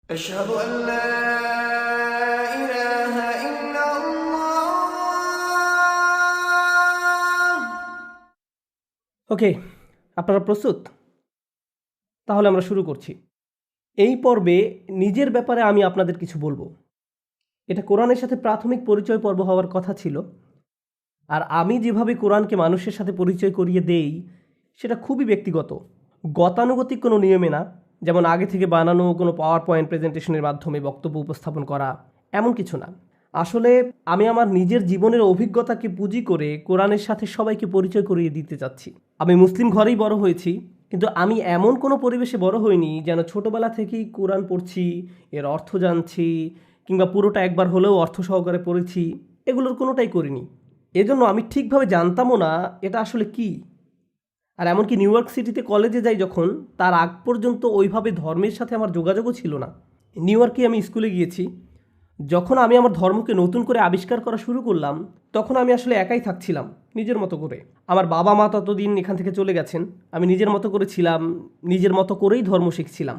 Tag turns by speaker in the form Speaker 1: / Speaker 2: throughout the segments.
Speaker 1: أشهد أن لا إله إلا الله.
Speaker 2: ওকে, আপনারা প্রস্তুত? তাহলে আমরা শুরু করছি। এই পর্বে নিজের ব্যাপারে আমি আপনাদের কিছু বলবো। এটা কোরআনের সাথে প্রাথমিক পরিচয় পর্ব হওয়ার কথা ছিল, আর আমি যেভাবে কোরআনকে মানুষের সাথে পরিচয় করিয়ে দেই সেটা খুবই ব্যক্তিগত, গতানুগতিক কোনো নিয়মে না, যেমন আগে থেকে বানানো কোনো পাওয়ার পয়েন্ট প্রেজেন্টেশনের মাধ্যমে বক্তব্য উপস্থাপন করা, এমন কিছু না। আসলে আমি আমার নিজের জীবনের অভিজ্ঞতাকে পুঁজি করে কোরআনের সাথে সবাইকে পরিচয় করিয়ে দিতে চাচ্ছি। আমি মুসলিম ঘরেই বড় হয়েছি, কিন্তু আমি এমন কোনো পরিবেশে বড় হইনি যেন ছোটবেলা থেকেই কোরআন পড়ছি, এর অর্থ জানছি, কিংবা পুরোটা একবার হলেও অর্থ সহকারে পড়েছি। এগুলোর কোনোটাই করিনি। এজন্য আমি ঠিকভাবে জানতামও না এটা আসলে কি। আর এমনকি নিউ ইয়র্ক সিটিতে কলেজে যাই যখন, তার আগ পর্যন্ত ওইভাবে ধর্মের সাথে আমার যোগাযোগও ছিল না। নিউ ইয়র্কে আমি স্কুলে গিয়েছি। যখন আমি আমার ধর্মকে নতুন করে আবিষ্কার করা শুরু করলাম, তখন আমি আসলে একাই থাকছিলাম, নিজের মতো করে। আমার বাবা মা ততদিন এখান থেকে চলে গেছেন। আমি নিজের মতো করে ছিলাম, নিজের মতো করেই ধর্ম শিখছিলাম।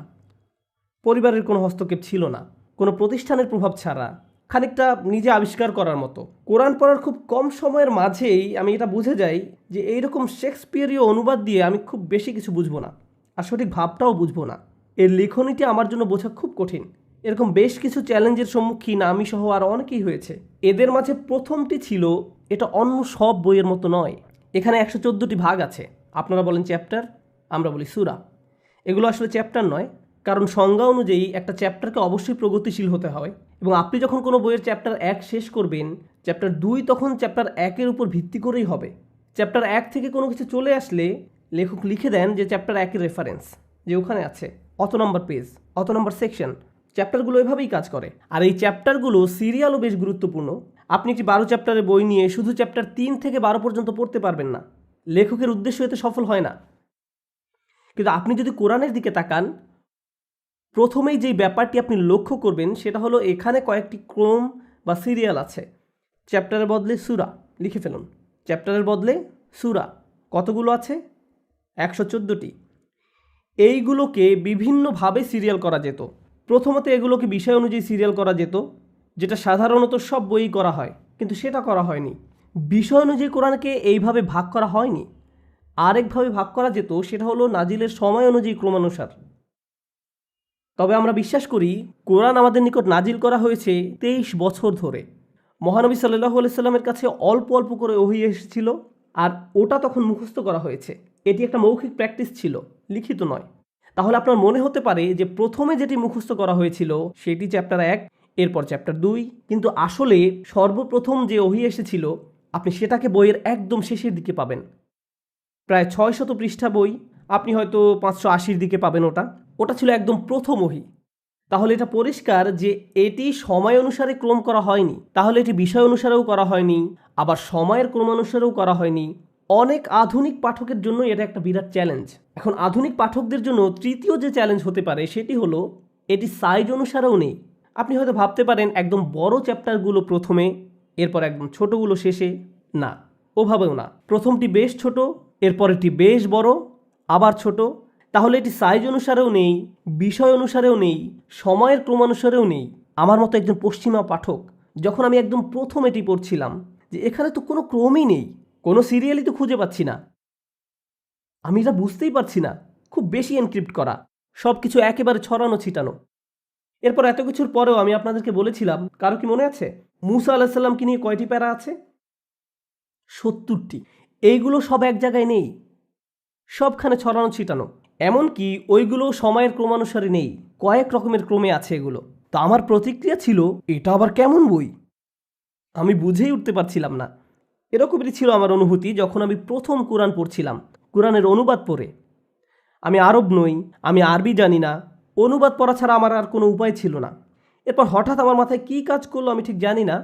Speaker 2: পরিবারের কোনো হস্তক্ষেপ ছিল না, কোনো প্রতিষ্ঠানের প্রভাব ছাড়া, খানিকটা নিজে আবিষ্কার করার মতো। কোরআন পড়ার খুব কম সময়ের মাঝেই আমি এটা বুঝে যাই যে এইরকম শেক্সপিয়ারীয় অনুবাদ দিয়ে আমি খুব বেশি কিছু বুঝবো না, আর সঠিক ভাবটাও বুঝবো না। এর লিখনিটি আমার জন্য বোঝা খুব কঠিন। এরকম বেশ কিছু চ্যালেঞ্জের সম্মুখীন আমি সহ আর অনেকেই হয়েছে। এদের মাঝে প্রথমটি ছিল, এটা অন্য সব বইয়ের মতো নয়। এখানে 114টি ভাগ আছে। আপনারা বলেন চ্যাপ্টার, আমরা বলি সূরা। এগুলো আসলে চ্যাপ্টার নয়, কারণ সংজ্ঞা অনুযায়ী একটা চ্যাপ্টারকে অবশ্যই প্রগতিশীল হতে হয়, এবং আপনি যখন কোনো বইয়ের চ্যাপ্টার 1 শেষ করবেন, চ্যাপ্টার 2 তখন চ্যাপ্টার 1-এর উপর ভিত্তি করেই হবে। চ্যাপ্টার 1 থেকে কোনো কিছু চলে আসলে লেখক লিখে দেন যে চ্যাপ্টার 1-এর রেফারেন্স, যে ওখানে আছে অত নম্বর পেজ, অত নম্বর সেকশন। চ্যাপ্টারগুলো এভাবেই কাজ করে। আর এই চ্যাপ্টারগুলো সিরিয়ালও বেশ গুরুত্বপূর্ণ। আপনি একটি 12 চ্যাপ্টারের বই নিয়ে শুধু চ্যাপ্টার 3 থেকে 12 পর্যন্ত পড়তে পারবেন না। লেখকের উদ্দেশ্য এতে সফল হয় না। কিন্তু আপনি যদি কোরআনের দিকে তাকান, প্রথমেই যেই ব্যাপারটি আপনি লক্ষ্য করবেন সেটা হলো এখানে কয়েকটি ক্রম বা সিরিয়াল আছে। চ্যাপ্টারের বদলে সূরা লিখে ফেলুন। চ্যাপ্টারের বদলে সূরা কতগুলো আছে? 114টি। এইগুলোকে বিভিন্নভাবে সিরিয়াল করা যেত। প্রথমত এগুলোকে বিষয় অনুযায়ী সিরিয়াল করা যেত, যেটা সাধারণত সব বইই করা হয়, কিন্তু সেটা করা হয়নি। বিষয় অনুযায়ী কোরআনকে এইভাবে ভাগ করা হয়নি। আরেকভাবে ভাগ করা যেত, সেটা হলো নাজিলের সময় অনুযায়ী ক্রমানুসার। তবে আমরা বিশ্বাস করি কোরআন আমাদের নিকট নাজিল করা হয়েছে 23 বছর ধরে। মহানবী সাল্লাল্লাহু আলাইহি সাল্লামের কাছে অল্প অল্প করে ওহী এসেছিল, আর ওটা তখন মুখস্থ করা হয়েছে। এটি একটা মৌখিক প্র্যাকটিস ছিল, লিখিত নয়। তাহলে আপনার মনে হতে পারে যে প্রথমে যেটি মুখস্থ করা হয়েছিল সেটি চ্যাপ্টার 1, এরপর চ্যাপ্টার 2, কিন্তু আসলে সর্বপ্রথম যে ওহী এসেছিল আপনি সেটাকে বইয়ের একদম শেষের দিকে পাবেন। প্রায় 600 পৃষ্ঠা বই, আপনি হয়তো 580-র দিকে পাবেন। ওটা ওটা ছিল একদম প্রথম ওহী। তাহলে এটা পরিষ্কার যে এটি সময় অনুসারে ক্রম করা হয়নি। তাহলে এটি বিষয় অনুসারেও করা হয়নি, আবার সময়ের ক্রমানুসারেও করা হয়নি। অনেক আধুনিক পাঠকের জন্য এটা একটা বিরাট চ্যালেঞ্জ। এখন আধুনিক পাঠকদের জন্য তৃতীয় যে চ্যালেঞ্জ হতে পারে সেটি হলো এটি সাইজ অনুসারেও নেই। আপনি হয়তো ভাবতে পারেন একদম বড় চ্যাপ্টারগুলো প্রথমে, এরপর একদম ছোটগুলো শেষে। না, ওভাবেও না। প্রথমটি বেশ ছোট, এরপরেরটি বেশ বড়, আবার ছোট। তাহলে এটি সাইজ অনুসারেও নেই, বিষয় অনুসারেও নেই, সময়ের ক্রমানুসারেও নেই। আমার মতো একজন পশ্চিমা পাঠক যখন আমি একদম প্রথম এটি পড়ছিলাম, যে এখানে তো কোনো ক্রমই নেই, কোনো সিরিয়ালই তো খুঁজে পাচ্ছি না, আমি এটা বুঝতেই পারছি না। খুব বেশি এনক্রিপ্ট করা, সব কিছু একেবারে ছড়ানো ছিটানো। এরপর এত কিছুর পরেও আমি আপনাদেরকে বলেছিলাম, কারো কি মনে আছে মুসা আলাহিসাল্লামকে নিয়ে কয়টি প্যারা আছে? 70টি। এইগুলো সব এক জায়গায় নেই, সবখানে ছড়ানো ছিটানো। এমনকি ওইগুলো সময়ের ক্রমানুসারে নেই, কয়েক রকমের ক্রমে আছে এগুলো। তো আমার প্রতিক্রিয়া ছিল, এটা আবার কেমন বই? আমি বুঝেই উঠতে পারছিলাম না। এরকমই ছিল আমার অনুভূতি যখন আমি প্রথম কোরআন পড়ছিলাম, কোরআনের অনুবাদ পড়ে। আমি আরব নই, আমি আরবি জানি না, অনুবাদ পড়া ছাড়া আমার আর কোনো উপায় ছিল না। এরপর হঠাৎ আমার মাথায় কী কাজ করলো আমি ঠিক জানি না,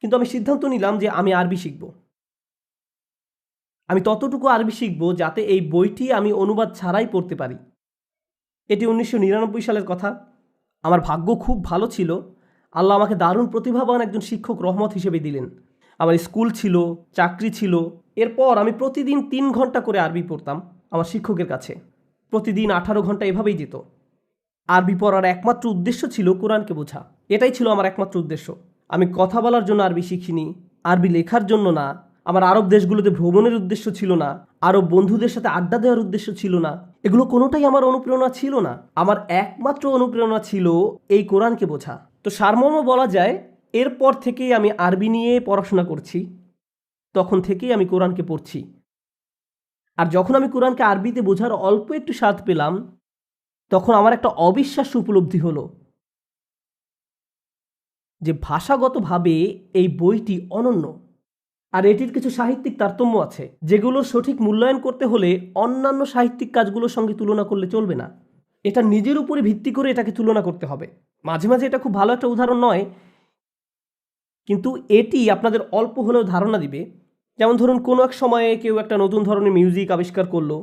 Speaker 2: কিন্তু আমি সিদ্ধান্ত নিলাম যে আমি আরবি শিখব। আমি ততটুকু আরবি শিখব যাতে এই বইটি আমি অনুবাদ ছাড়াই পড়তে পারি। এটি 1999 সালের কথা। আমার ভাগ্য খুব ভালো ছিল। আল্লাহ আমাকে দারুণ প্রতিভাবান একজন শিক্ষক রহমত হিসেবে দিলেন। আমার স্কুল ছিল, চাকরি ছিল। এরপর আমি প্রতিদিন 3 ঘন্টা করে আরবি পড়তাম আমার শিক্ষকের কাছে। প্রতিদিন 18 ঘন্টা এভাবেই যেত। আরবি পড়ার একমাত্র উদ্দেশ্য ছিল কোরআনকে বোঝা। এটাই ছিল আমার একমাত্র উদ্দেশ্য। আমি কথা বলার জন্য আরবি শিখিনি, আরবি লেখার জন্য না, আমার আরব দেশগুলোতে ভ্রমণের উদ্দেশ্য ছিল না, আরব বন্ধুদের সাথে আড্ডা দেওয়ার উদ্দেশ্য ছিল না। এগুলো কোনোটাই আমার অনুপ্রেরণা ছিল না। আমার একমাত্র অনুপ্রেরণা ছিল এই কোরআনকে বোঝা। তো সারমর্ম বলা যায়, এরপর থেকেই আমি আরবি নিয়ে পড়াশোনা করছি, তখন থেকেই আমি কোরআনকে পড়ছি। আর যখন আমি কোরআনকে আরবিতে বোঝার অল্প একটু স্বাদ পেলাম, তখন আমার একটা অবিশ্বাস্য উপলব্ধি হলো যে ভাষাগতভাবে এই বইটি অনন্য। আর এটির কিছু সাহিত্যিক তারতম্য আছে, যেগুলোর সঠিক মূল্যায়ন করতে হলে অন্যান্য সাহিত্যিক কাজগুলোর সঙ্গে তুলনা করলে চলবে না। এটা নিজের উপরে ভিত্তি করে এটাকে তুলনা করতে হবে। মাঝে মাঝে এটা খুব ভালো একটা উদাহরণ নয়, কিন্তু এটি আপনাদের অল্প হলেও ধারণা দিবে। যেমন ধরুন, কোনো এক সময়ে কেউ একটা নতুন ধরনের মিউজিক আবিষ্কার করলো,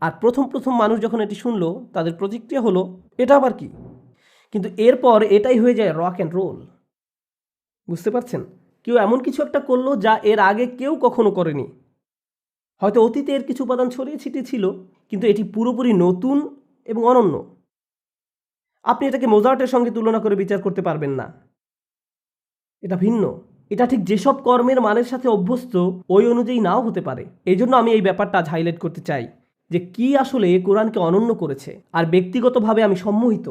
Speaker 2: আর প্রথম প্রথম মানুষ যখন এটি শুনলো, তাদের প্রতিক্রিয়া হলো, এটা আবার কি? কিন্তু এরপর এটাই হয়ে যায় রক অ্যান্ড রোল। বুঝতে পারছেন? কেউ এমন কিছু একটা করলো যা এর আগে কেউ কখনো করেনি। হয়তো অতীতে এর কিছু উপাদান ছড়িয়ে ছিটিয়ে ছিল, কিন্তু এটি পুরোপুরি নতুন এবং অনন্য। আপনি এটাকে মোজার্টের সঙ্গে তুলনা করে বিচার করতে পারবেন না। এটা ভিন্ন। এটা ঠিক যেসব কর্মের মানের সাথে অভ্যস্ত ওই অনুযায়ী নাও হতে পারে। এই জন্য আমি এই ব্যাপারটা আজ হাইলাইট করতে চাই যে কি আসলে কোরআনকে অনন্য করেছে। আর ব্যক্তিগতভাবে আমি সম্মোহিত।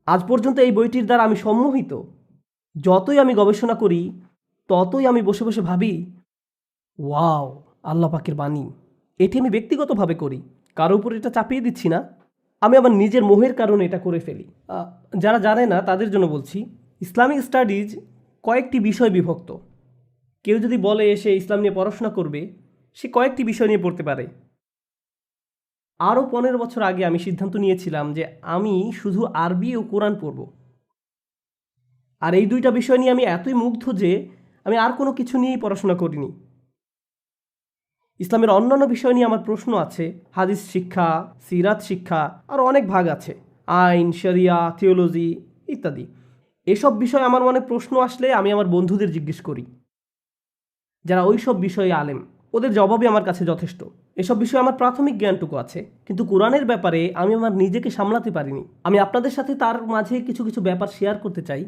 Speaker 2: আজ পর্যন্ত এই বইটির দ্বারা আমি সম্মোহিত। যতই আমি গবেষণা করি, ততই আমি বসে বসে ভাবি, ওয়াও, আল্লাহ পাকের বাণী। এটি আমি ব্যক্তিগতভাবে করি, কারো উপর এটা চাপিয়ে দিচ্ছি না। আমি আমার নিজের মোহের কারণে এটা করে ফেলি। যারা জানে না তাদের জন্য বলছি, ইসলামিক স্টাডিজ কয়েকটি বিষয় বিভক্ত। কেউ যদি বলে সে ইসলাম নিয়ে পড়াশোনা করবে, সে কয়েকটি বিষয় নিয়ে পড়তে পারে। আরও 15 বছর আগে আমি সিদ্ধান্ত নিয়েছিলাম যে আমি শুধু আরবি ও কোরআন পড়ব। আর এই দুইটা বিষয় নিয়ে আমি এতই মুগ্ধ যে আমি আর কোনো কিছু নিয়েই পড়াশোনা করিনি। ইসলামের অন্যান্য বিষয় নিয়ে আমার প্রশ্ন আছে, হাদিস শিক্ষা, সিরাত শিক্ষা, আর অনেক ভাগ আছে, আইন, শরিয়া, থিওলজি ইত্যাদি। এসব বিষয়ে আমার মনে প্রশ্ন আসলে আমি আমার বন্ধুদের জিজ্ঞেস করি, যারা ওই সব বিষয়ে আলেম। ওদের জবাবই আমার কাছে যথেষ্ট। এসব বিষয়ে আমার প্রাথমিক জ্ঞানটুকু আছে, কিন্তু কোরআনের ব্যাপারে আমি আমার নিজেকে সামলাতে পারিনি। আমি আপনাদের সাথে তার মাঝে কিছু কিছু ব্যাপার শেয়ার করতে চাই,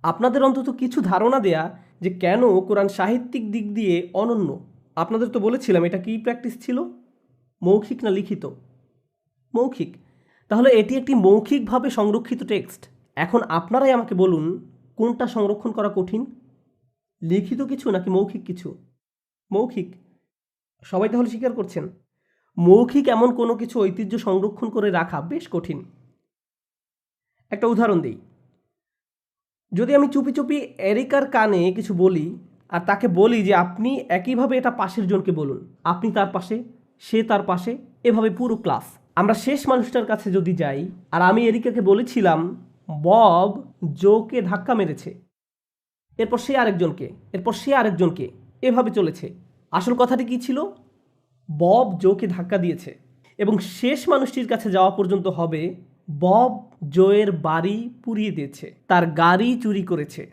Speaker 2: আপনাদের অন্তত কিছু ধারণা দেয়া যে কেন কোরআন সাহিত্যিক দিক দিয়ে অনন্য। আপনাদের তো বলেছিলাম এটা কি প্র্যাকটিস ছিল, মৌখিক না লিখিত? মৌখিক। তাহলে এটি একটি মৌখিকভাবে সংরক্ষিত টেক্সট। এখন আপনারাই আমাকে বলুন, কোনটা সংরক্ষণ করা কঠিন, লিখিত কিছু নাকি মৌখিক কিছু? মৌখিক। সবাই তাহলে স্বীকার করছেন মৌখিক এমন কোনো কিছু ঐতিহ্য সংরক্ষণ করে রাখা বেশ কঠিন। একটা উদাহরণ দিই। যদি আমি চুপি চুপি এরিকার কানে কিছু বলি, আর তাকে বলি যে আপনি একইভাবে এটা পাশের জনকে বলুন, আপনি তার পাশে, সে তার পাশে, এভাবে পুরো ক্লাস। আমরা শেষ মানুষটার কাছে যদি যাই, আর আমি এরিকাকে বলেছিলাম বব জোকে ধাক্কা মেরেছে, এরপর সে আরেকজনকে, এরপর সে আরেকজনকে, এভাবে চলেছে। আসল কথাটি কি ছিল? বব জোকে ধাক্কা দিয়েছে। এবং শেষ মানুষটির কাছে যাওয়া পর্যন্ত হবে বব জোয়ের বাড়ি পুড়িয়ে দিয়েছে, তার গাড়ি চুরি করেছে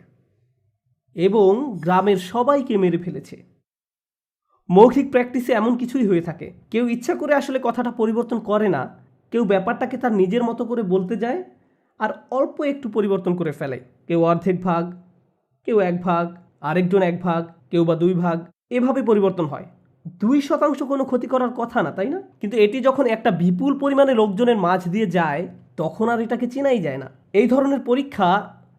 Speaker 2: এবং গ্রামের সবাইকে মেরে ফেলেছে। মৌখিক প্র্যাকটিসে এমন কিছুই হয়ে থাকে। কেউ ইচ্ছা করে আসলে কথাটা পরিবর্তন করে না, কেউ ব্যাপারটাকে তার নিজের মতো করে বলতে যায় আর অল্প একটু পরিবর্তন করে ফেলে। কেউ অর্ধেক ভাগ, কেউ 1 ভাগ, আরেকজন 1 ভাগ, কেউ বা 2 ভাগ, এভাবে পরিবর্তন হয়। 2% কোনো ক্ষতি করার কথা না, তাই না? কিন্তু এটি যখন একটা বিপুল পরিমাণে লোকজনের মাঝ দিয়ে যায়, তখন আর এটাকে চেনাই যায় না। এই ধরনের পরীক্ষা,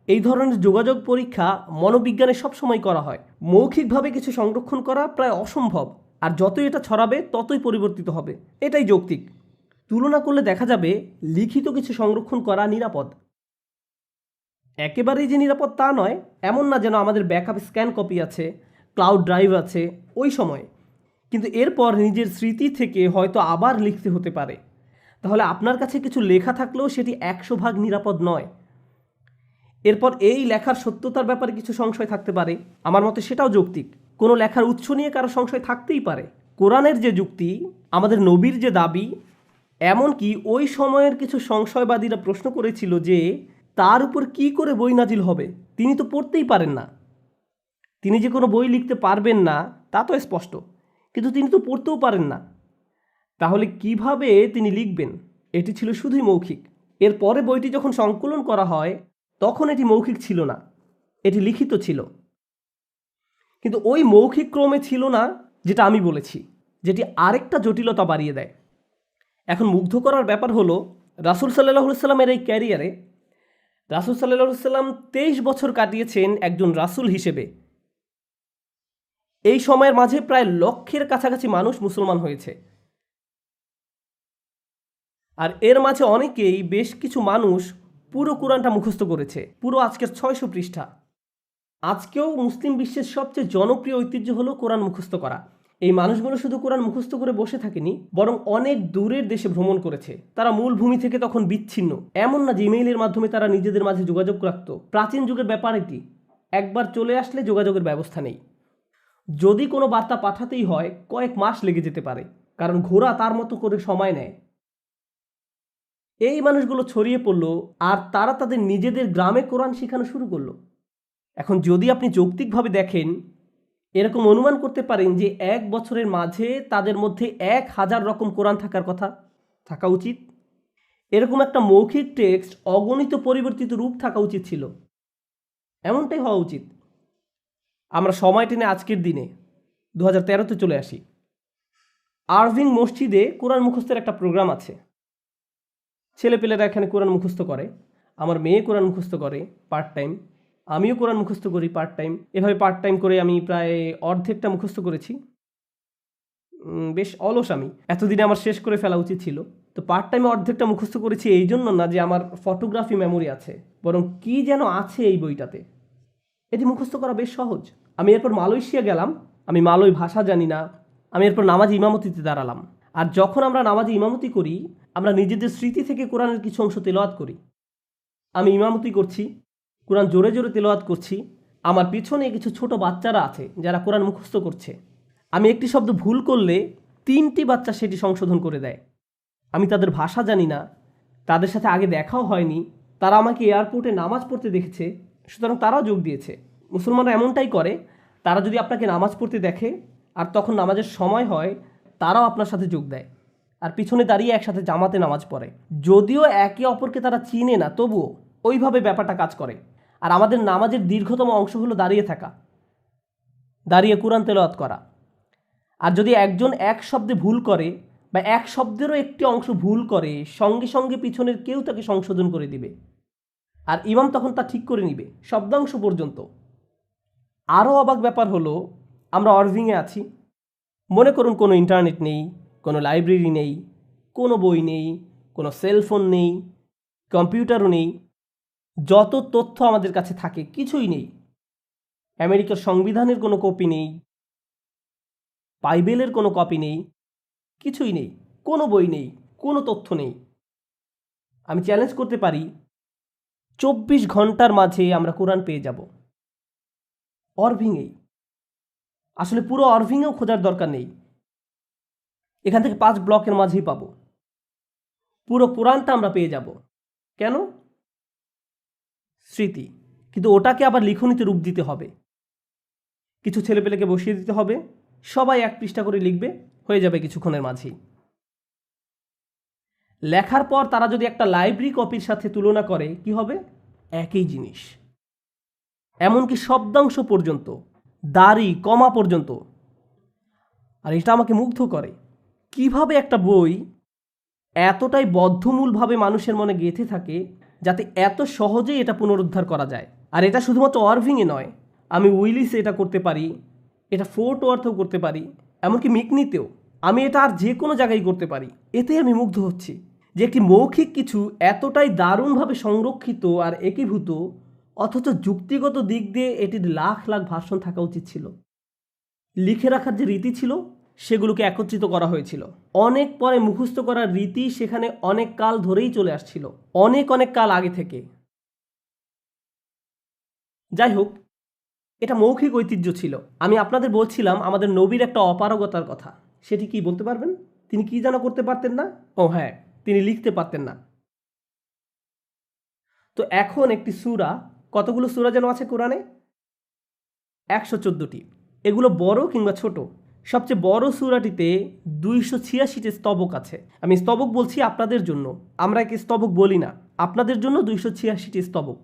Speaker 2: এই ধরনের যোগাযোগ পরীক্ষা মনোবিজ্ঞানে সবসময় করা হয়। মৌখিকভাবে কিছু সংরক্ষণ করা প্রায় অসম্ভব, আর যতই এটা ছড়াবে ততই পরিবর্তিত হবে। এটাই যৌক্তিক। তুলনা করলে দেখা যাবে লিখিত কিছু সংরক্ষণ করা নিরাপদ। একেবারেই যে নিরাপদ তা নয়, এমন না যেন আমাদের ব্যাকআপ স্ক্যান কপি আছে, ক্লাউড ড্রাইভ আছে ওই সময়, কিন্তু এরপর নিজের স্মৃতি থেকে হয়তো আবার লিখতে হতে পারে। তাহলে আপনার কাছে কিছু লেখা থাকলেও সেটি 100% নিরাপদ নয়। এরপর এই লেখার সত্যতার ব্যাপারে কিছু সংশয় থাকতে পারে, আমার মতে সেটাও যৌক্তিক। কোনো লেখার উৎস নিয়ে কারো সংশয় থাকতেই পারে। কোরআনের যে যুক্তি, আমাদের নবীর যে দাবি, এমনকি ওই সময়ের কিছু সংশয়বাদীরা প্রশ্ন করেছিল যে তার উপর কি করে বই নাজিল হবে, তিনি তো পড়তেই পারেন না। তিনি যে কোনো বই লিখতে পারবেন না তা তো স্পষ্ট, কিন্তু তিনি তো পড়তেও পারেন না। তাহলে কিভাবে তিনি লিখবেন? এটি ছিল শুধুই মৌখিক। এরপরে বইটি যখন সংকলন করা হয় তখন এটি মৌখিক ছিল না, এটি লিখিত ছিল। কিন্তু ওই মৌখিক ক্রমে ছিল না যেটা আমি বলেছি, যেটি আরেকটা জটিলতা বাড়িয়ে দেয়। এখন মুগ্ধ করার ব্যাপার হলো রাসূল সাল্লাল্লাহু আলাইহি সাল্লামের এই ক্যারিয়ারে রাসূল সাল্লাল্লাহু আলাইহি সাল্লাম 23 বছর কাটিয়েছেন একজন রাসূল হিসেবে। এই সময়ের মাঝে প্রায় লক্ষের কাছাকাছি মানুষ মুসলমান হয়েছে। আর এর মাঝে অনেকেই, বেশ কিছু মানুষ পুরো কোরআনটা মুখস্থ করেছে, পুরো আজকের 600 পৃষ্ঠা। আজকেও মুসলিম বিশ্বের সবচেয়ে জনপ্রিয় ঐতিহ্য হলো কোরআন মুখস্থ করা। এই মানুষগুলো শুধু কোরআন মুখস্থ করে বসে থাকেনি, বরং অনেক দূরের দেশে ভ্রমণ করেছে। তারা মূল ভূমি থেকে তখন বিচ্ছিন্ন। এমন না যে ইমেইলের মাধ্যমে তারা নিজেদের মাঝে যোগাযোগ রাখত। প্রাচীন যুগের ব্যাপার এটি। একবার চলে আসলে যোগাযোগের ব্যবস্থা নেই। যদি কোনো বার্তা পাঠাতেই হয় কয়েক মাস লেগে যেতে পারে, কারণ ঘোড়া তার মতো করে সময় নেয়। এই মানুষগুলো ছড়িয়ে পড়লো আর তারা তাদের নিজেদের গ্রামে কোরআন শেখানো শুরু করলো। এখন যদি আপনি যৌক্তিকভাবে দেখেন, এরকম অনুমান করতে পারেন যে 1 বছরের মাঝে তাদের মধ্যে 1000 রকম কোরআন থাকা উচিত। এরকম একটা মৌখিক টেক্সট অগণিত পরিবর্তিত রূপ থাকা উচিত ছিল। এমনটাই হওয়া উচিত। আমরা সময় টেনে আজকের দিনে 2013-তে চলে আসি। আরভিং মসজিদে কোরআন মুখস্থের একটা প্রোগ্রাম আছে। ছেলেপেলেরা এখানে কোরআন মুখস্থ করে। আমার মেয়ে কোরআন মুখস্থ করে পার্ট টাইম। আমিও কোরআন মুখস্থ করি পার্ট টাইম। এভাবে পার্ট টাইম করে আমি প্রায় অর্ধেকটা মুখস্থ করেছি। বেশ অলস আমি। এতদিনে আমার শেষ করে ফেলা উচিত ছিল। তো পার্ট টাইমে অর্ধেকটা মুখস্থ করেছি এই জন্য না যে আমার ফটোগ্রাফি মেমোরি আছে, বরং কি যেন আছে এই বইটাতে। এটি মুখস্থ করা বেশ সহজ। আমি এরপর মালয়েশিয়া গেলাম। আমি মালয় ভাষা জানি না। আমি এরপর নামাজি ইমামতিতে দাঁড়ালাম। আর যখন আমরা নামাজি ইমামতি করি, আমরা নিজেদের স্মৃতি থেকে কোরআনের কিছু অংশ তেলাওয়াত করি। আমি ইমামতি করছি, কোরআন জোরে জোরে তেলাওয়াত করছি। আমার পিছনে কিছু ছোট বাচ্চারা আছে যারা কোরআন মুখস্থ করছে। আমি একটি শব্দ ভুল করলে 3টি বাচ্চা সেটি সংশোধন করে দেয়। আমি তাদের ভাষা জানি না, তাদের সাথে আগে দেখাও হয়নি। তারা আমাকে এয়ারপোর্টে নামাজ পড়তে দেখেছে, সুতরাং তারাও যোগ দিয়েছে। মুসলমানরা এমনটাই করে। তারা যদি আপনাকে নামাজ পড়তে দেখে আর তখন নামাজের সময় হয়, তারাও আপনার সাথে যোগ দেয় আর পিছনে দাঁড়িয়ে একসাথে জামাতে নামাজ পড়ে। যদিও একে অপরকে তারা চিনে না, তবুও ওইভাবে ব্যাপারটা কাজ করে। আর আমাদের নামাজের দীর্ঘতম অংশ হলো দাঁড়িয়ে থাকা, দাঁড়িয়ে কোরআন তেলাওয়াত করা। আর যদি একজন এক শব্দে ভুল করে বা এক শব্দেরও একটি অংশ ভুল করে, সঙ্গে সঙ্গে পিছনের কেউ তাকে সংশোধন করে দিবে আর ইমাম তখন তা ঠিক করে নিবে শব্দাংশ পর্যন্ত। আরও অবাক ব্যাপার হলো, আমরা অরভিংয়ে আছি। মনে করুন কোনো ইন্টারনেট নেই, কোনো লাইব্রেরি নেই, কোনো বই নেই, কোনো সেলফোন নেই, কম্পিউটারও নেই। যত তথ্য আমাদের কাছে থাকে কিছুই নেই। আমেরিকার সংবিধানের কোনো কপি নেই, বাইবেলের কোনো কপি নেই, কিছুই নেই, কোনো বই নেই, কোনো তথ্য নেই। আমি চ্যালেঞ্জ করতে পারি 24 ঘন্টার মাঝে আমরা কোরআন পেয়ে যাব অরভিংয়েই। আসলে পুরো অরভিংয়েও খোঁজার দরকার নেই, এখান থেকে 5 ব্লকের মাঝেই পাবো। পুরো কোরআনটা আমরা পেয়ে যাব। কেন? স্মৃতি। কিন্তু ওটাকে আবার লিখনীতে রূপ দিতে হবে। কিছু ছেলেপেলেকে বসিয়ে দিতে হবে, সবাই 1 পৃষ্ঠা করে লিখবে, হয়ে যাবে কিছুক্ষণের মাঝেই। লেখার পর তারা যদি একটা লাইব্রেরি কপির সাথে তুলনা করে, কি হবে? একই জিনিস। এমনকি শব্দাংশ পর্যন্ত, দাড়ি কমা পর্যন্ত। আর এটা আমাকে মুগ্ধ করে, কিভাবে একটা বই এতটাই বদ্ধমূলভাবে মানুষের মনে গেঁথে থাকে যাতে এত সহজেই এটা পুনরুদ্ধার করা যায়। আর এটা শুধুমাত্র অরভিংয়ে নয়, আমি উইলিসে এটা করতে পারি, এটা ফোর্ট ওয়ার্থেও করতে পারি, এমনকি মিকনিতেও। আমি এটা আর যে কোনো জায়গায় করতে পারি। এতে আমি মুগ্ধ হচ্ছি যে একটি মৌখিক কিছু এতটাই দারুণভাবে সংরক্ষিত আর একীভূত, অথচ যুক্তিগত দিক দিয়ে এটির লাখ লাখ ভার্সন থাকা উচিত ছিল। লিখে রাখার যে রীতি ছিল সেগুলোকে একত্রিত করা হয়েছিল। অনেক পরে মুখস্থ করার রীতি সেখানে অনেক কাল ধরেই চলে আসছিল, অনেক অনেক কাল আগে থেকে। যাই হোক, এটা মৌখিক ঐতিহ্য ছিল। আমি আপনাদের বলছিলাম আমাদের নবীর একটা অপারগতার কথা। সেটি কি বলতে পারবেন? তিনি কি যেন করতে পারতেন না? ও হ্যাঁ, তিনি লিখতে পারতেন না। তো এখন একটি সূরা, কতগুলো সূরা যেন আছে কোরআনে? 114টি। এগুলো বড় কিংবা ছোট সবচেয়ে বড় সূরাটিতে 286টি স্তবক আছে। আমি স্তবক বলছি আপনাদের জন্য, আমরা একে স্তবক বলি না, আপনাদের জন্য 286টি স্তবক।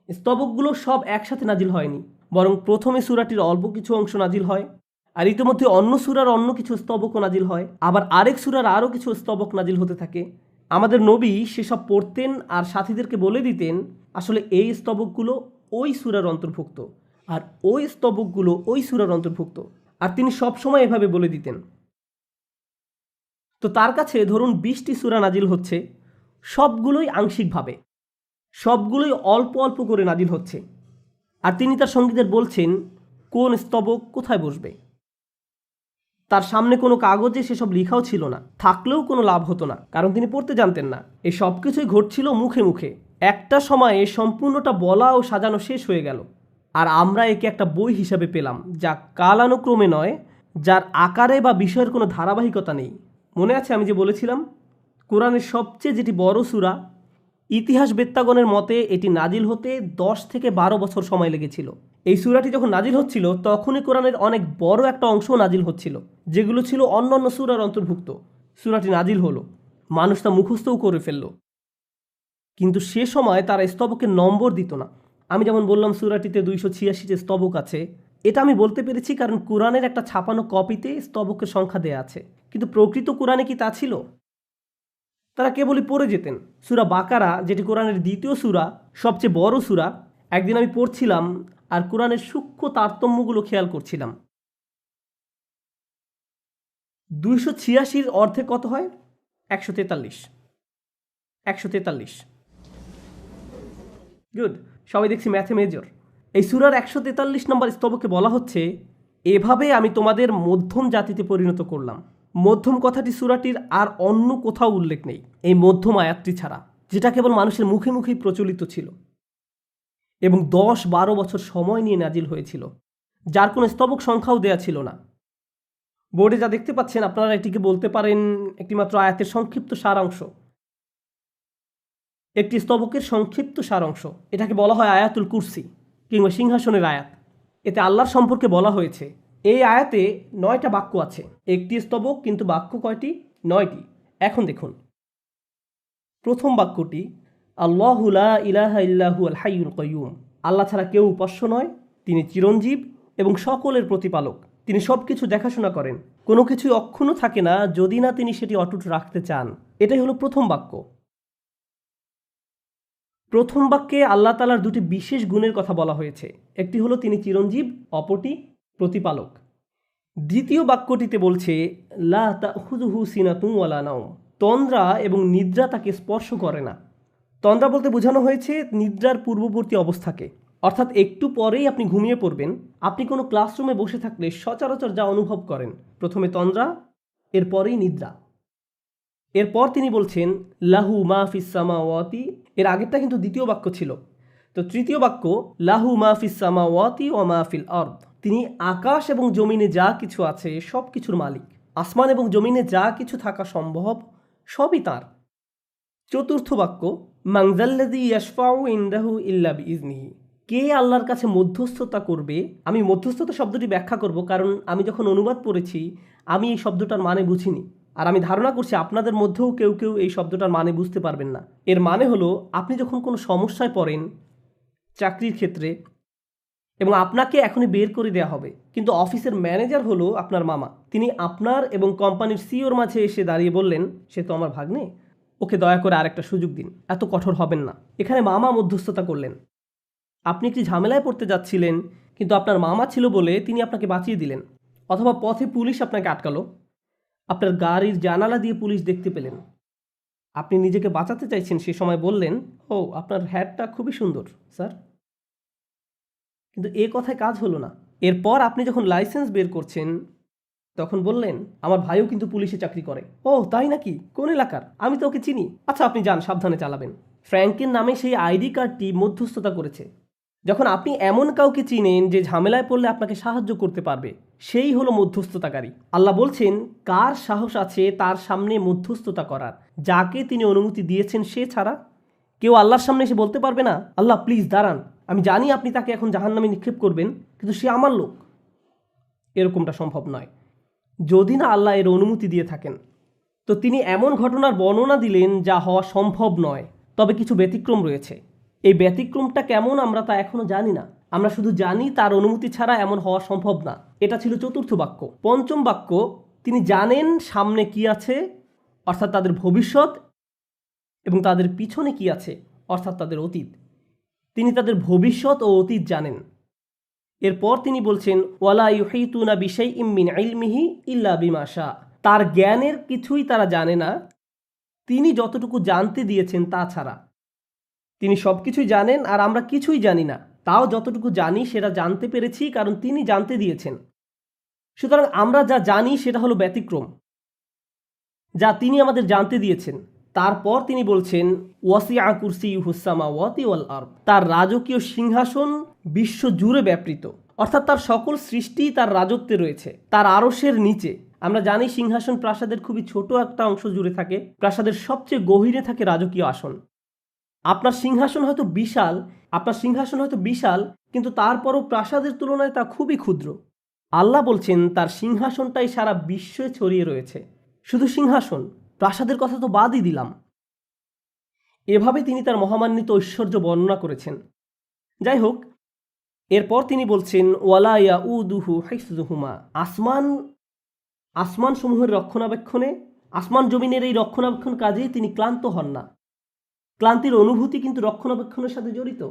Speaker 2: স্তবকগুলো সব একসাথে নাজিল হয়নি, বরং প্রথমে সূরাটির অল্প কিছু অংশ নাজিল হয়, আর ইতিমধ্যে অন্য সূরার অন্য কিছু স্তবকও নাজিল হয়, আবার আরেক সূরার আরও কিছু স্তবক নাজিল হতে থাকে। আমাদের নবী সেসব পড়তেন আর সাথীদেরকে বলে দিতেন আসলে এই স্তবকগুলো ওই সূরার অন্তর্ভুক্ত, আর ওই স্তবকগুলো ওই সূরার অন্তর্ভুক্ত, আর তিনি সবসময় এভাবে বলে দিতেন। তো তার কাছে ধরুন 20টি সূরা নাজিল হচ্ছে, সবগুলোই আংশিকভাবে, সবগুলোই অল্প অল্প করে নাজিল হচ্ছে, আর তিনি তার সঙ্গীদের বলছেন কোন স্তবক কোথায় বসবে। তার সামনে কোনো কাগজে সেসব লেখাও ছিল না, থাকলেও কোনো লাভ হতো না, কারণ তিনি পড়তে জানতেন না। এই সব কিছুই ঘটছিল মুখে মুখে। একটা সময়ে সম্পূর্ণটা বলা ও সাজানো শেষ হয়ে গেল, আর আমরা একে একটা বই হিসাবে পেলাম, যা কালানুক্রমে নয়, যার আকারে বা বিষয়ের কোনো ধারাবাহিকতা নেই। মনে আছে আমি যে বলেছিলাম কোরআনের সবচেয়ে যেটি বড় সূরা, ইতিহাসবেত্তাগণের মতে এটি নাজিল হতে 10 থেকে 12 বছর সময় লেগেছিল। এই সূরাটি যখন নাজিল হচ্ছিল তখনই কোরআনের অনেক বড় একটা অংশ নাজিল হচ্ছিল, যেগুলো ছিল অন্যান্য সূরার অন্তর্ভুক্ত। সূরাটি নাজিল হলো, মানুষ তা মুখস্থও করে ফেলল, কিন্তু সে সময় তারা স্তবকের নম্বর দিত না। আমি যেমন বললাম সূরাটিতে 286টি স্তবক আছে, এটা আমি বলতে পেরেছি কারণ কোরআনের একটা ছাপানো কপিতে স্তবকের সংখ্যা দেয়া আছে, কিন্তু প্রকৃত কোরআনে কি তা ছিল? তারা কেবলই পড়ে যেতেন। সূরা বাকারা, যেটি কোরআনের দ্বিতীয় সূরা, সবচেয়ে বড় সূরা, একদিন আমি পড়ছিলাম আর কোরআনের সূক্ষ্ম তারতম্যগুলো খেয়াল করছিলাম। 286 অর্ধে কত হয়? 143। 143। গুড, সবাই দেখছি ম্যাথে মেজর। এই সূরার 143 নম্বর স্তবকে বলা হচ্ছে, এভাবে আমি তোমাদের মধ্যম জাতিতে পরিণত করলাম। মধ্যম কথাটি সূরাটির আর অন্য কোথাও উল্লেখ নেই, এই মধ্যম আয়াতটি ছাড়া, যেটা কেবল মানুষের মুখে মুখেই প্রচলিত ছিল এবং 10-12 বছর সময় নিয়ে নাজিল হয়েছিল, যার কোনো স্তবক সংখ্যাও দেয়া ছিল না। বোর্ডে যা দেখতে পাচ্ছেন আপনারা এটিকে বলতে পারেন একটিমাত্র আয়াতের সংক্ষিপ্ত সারাংশ, একটি স্তবকের সংক্ষিপ্ত সারাংশ। এটাকে বলা হয় আয়াতুল কুরসি কিংবা সিংহাসনের আয়াত। এতে আল্লাহর সম্পর্কে বলা হয়েছে। এই আয়াতে 9টা বাক্য আছে, একটি স্তবক, কিন্তু বাক্য কয়টি? 9টি। এখন দেখুন, প্রথম বাক্যটি আল্লাহু লা ইলাহা ইল্লাহু আল হাইয়ুল কাইয়ুম। আল্লাহ ছাড়া কেউ উপাস্য নয়, তিনি চিরঞ্জীব এবং সকলের প্রতিপালক। তিনি সব কিছু দেখাশোনা করেন, কোনো কিছুই অক্ষুণ্ণ থাকে না যদি না তিনি সেটি অটুট রাখতে চান। এটাই হলো প্রথম বাক্য। প্রথম বাক্যে আল্লাহ তাআলার দুটি বিশেষ গুণের কথা বলা হয়েছে, একটি হলো তিনি চিরঞ্জীব, অপরটি প্রতিপালক। দ্বিতীয় বাক্যটিতে বলছে লা তাখুযুহু সিনাতুন ওয়ালা নাওম, তন্দ্রা এবং নিদ্রা তাকে স্পর্শ করে না। তন্দ্রা বলতে বোঝানো হয়েছে নিদ্রার পূর্ববর্তী অবস্থাকে, অর্থাৎ একটু পরেই আপনি ঘুমিয়ে পড়বেন। আপনি কোনো ক্লাসরুমে বসে থাকলে সচরাচর যা অনুভব করেন, প্রথমে তন্দ্রা, এরপরেই নিদ্রা। এরপর তিনি বলছেন লাহু মা ফিস সামাওয়াতি, এর আগেরটা কিন্তু দ্বিতীয় বাক্য ছিল। তো তৃতীয় বাক্য লাহু মা ফিস সামাওয়াতি ওয়া মা ফিল আরদ, তিনি আকাশ এবং জমিনে যা কিছু আছে সব কিছুর মালিক। আসমান এবং জমিনে যা কিছু থাকা সম্ভব সবই তাঁর। চতুর্থ বাক্য মান যাল্লাযী ইয়াশফাউ ইনদাহু ইল্লা বিইজনিহি, কে আল্লাহর কাছে মধ্যস্থতা করবে। আমি মধ্যস্থতা শব্দটি ব্যাখ্যা করব, কারণ আমি যখন অনুবাদ পড়েছি আমি এই শব্দটার মানে বুঝিনি, আর আমি ধারণা করছি আপনাদের মধ্যেও কেউ কেউ এই শব্দটার মানে বুঝতে পারবেন না। এর মানে হলো আপনি যখন কোনো সমস্যায় পড়েন চাকরির ক্ষেত্রে এবং আপনাকে এখনই বের করে দেওয়া হবে, কিন্তু অফিসের ম্যানেজার হলো আপনার মামা, তিনি আপনার এবং কোম্পানির সিইওর মাঝে এসে দাঁড়িয়ে বললেন সে তো আমার ভাগ্নে, ওকে দয়া করে আরেকটা সুযোগ দিন, এত কঠোর হবেন না। এখানে মামা মধ্যস্থতা করলেন। আপনি একটি ঝামেলায় পড়তে যাচ্ছিলেন, কিন্তু আপনার মামা ছিল বলে তিনি আপনাকে বাঁচিয়ে দিলেন। অথবা পথে পুলিশ আপনাকে আটকালো, আপনার গাড়ির জানালা দিয়ে পুলিশ দেখতে পেলেন, আপনি নিজেকে বাঁচাতে চাইছেন, সে সময় বললেন ও আপনার হ্যাটটা খুবই সুন্দর স্যার, কিন্তু এ কথায় কাজ হলো না। এরপর আপনি যখন লাইসেন্স বের করছেন তখন বললেন আমার ভাইও কিন্তু পুলিশে চাকরি করে। ও তাই নাকি, কোন এলাকার, আমি তো ওকে চিনি। আচ্ছা আপনি যান, সাবধানে চালাবেন। ফ্র্যাঙ্কের নামে সেই আইডি কার্ডটি মধ্যস্থতা করেছে। যখন আপনি এমন কাউকে চিনেন যে ঝামেলায় পড়লে আপনাকে সাহায্য করতে পারবে, সেই হলো মধ্যস্থতাকারী। আল্লাহ বলছেন কার সাহস আছে তার সামনে মধ্যস্থতা করার, যাকে তিনি অনুমতি দিয়েছেন সে ছাড়া কেউ আল্লাহর সামনে এসে বলতে পারবে না আল্লাহ প্লিজ দাঁড়ান, আমি জানি আপনি তাকে এখন জাহান্নামে নিক্ষেপ করবেন, কিন্তু সে আমার লোক। এরকমটা সম্ভব নয়। যদি না আল্লাহ এর অনুমতি দিয়ে থাকেন। তো তিনি এমন ঘটনার বর্ণনা দিলেন যা হওয়া সম্ভব নয়, তবে কিছু ব্যতিক্রম রয়েছে। এই ব্যতিক্রমটা কেমন আমরা তা এখনো জানি না, আমরা শুধু জানি তার অনুমতি ছাড়া এমন হওয়া সম্ভব না। এটা ছিল চতুর্থ বাক্য। পঞ্চম বাক্য, তিনি জানেন সামনে কি আছে, অর্থাৎ তাদের ভবিষ্যৎ, এবং তাদের পিছনে কি আছে, অর্থাৎ তাদের অতীত। তিনি তাদের ভবিষ্যৎ ও অতীত জানেন। এরপর তিনি বলছেন ওয়ালা ইউহিতুনা বিশাইইম মিন ইলমিহি ইল্লা বিমা শা। তার জ্ঞানের কিছুই তারা জানে না, তিনি যতটুকু জানতে দিয়েছেন তা ছাড়া। তিনি সব কিছুই জানেন আর আমরা কিছুই জানি না, তাও যতটুকু জানি সেটা জানতে পেরেছি কারণ তিনি জানতে দিয়েছেন। সুতরাং আমরা যা জানি সেটা হলো ব্যতিক্রম, যা তিনি আমাদের জানতে দিয়েছেন। তারপর তিনি বলছেন ওয়াসিআ কুরসিয়ুহুস সামাওয়াতি ওয়াল আরদ। তার রাজকীয় সিংহাসন বিশ্ব জুড়ে ব্যাপৃত, অর্থাৎ তার সকল সৃষ্টি তার রাজত্বে রয়েছে, তার আরশের নিচে। আমরা জানি সিংহাসন প্রাসাদের খুবই ছোট একটা অংশ জুড়ে থাকে, প্রাসাদের সবচেয়ে গভীরে থাকে রাজকীয় আসন। আপনার সিংহাসন হয়তো বিশাল, কিন্তু তারপরও প্রাসাদের তুলনায় তা খুবই ক্ষুদ্র। আল্লাহ বলছেন তার সিংহাসনটাই সারা বিশ্বে ছড়িয়ে রয়েছে। শুধু সিংহাসন, প্রাসাদের কথা তো বাদই দিলাম। এভাবে তিনি তার মহামান্বিত ঐশ্বর্য বর্ণনা করেছেন। যাই হোক, এরপর তিনি বলছেন ওয়ালা ইয়াউদুহু হিফযুহুমা। আসমান সমূহের রক্ষণাবেক্ষণে, আসমান জমিনের এই রক্ষণাবেক্ষণ কাজে তিনি ক্লান্ত হন না। ক্লান্তির অনুভূতি কিন্তু রক্ষণাবেক্ষণের সাথে জড়িত।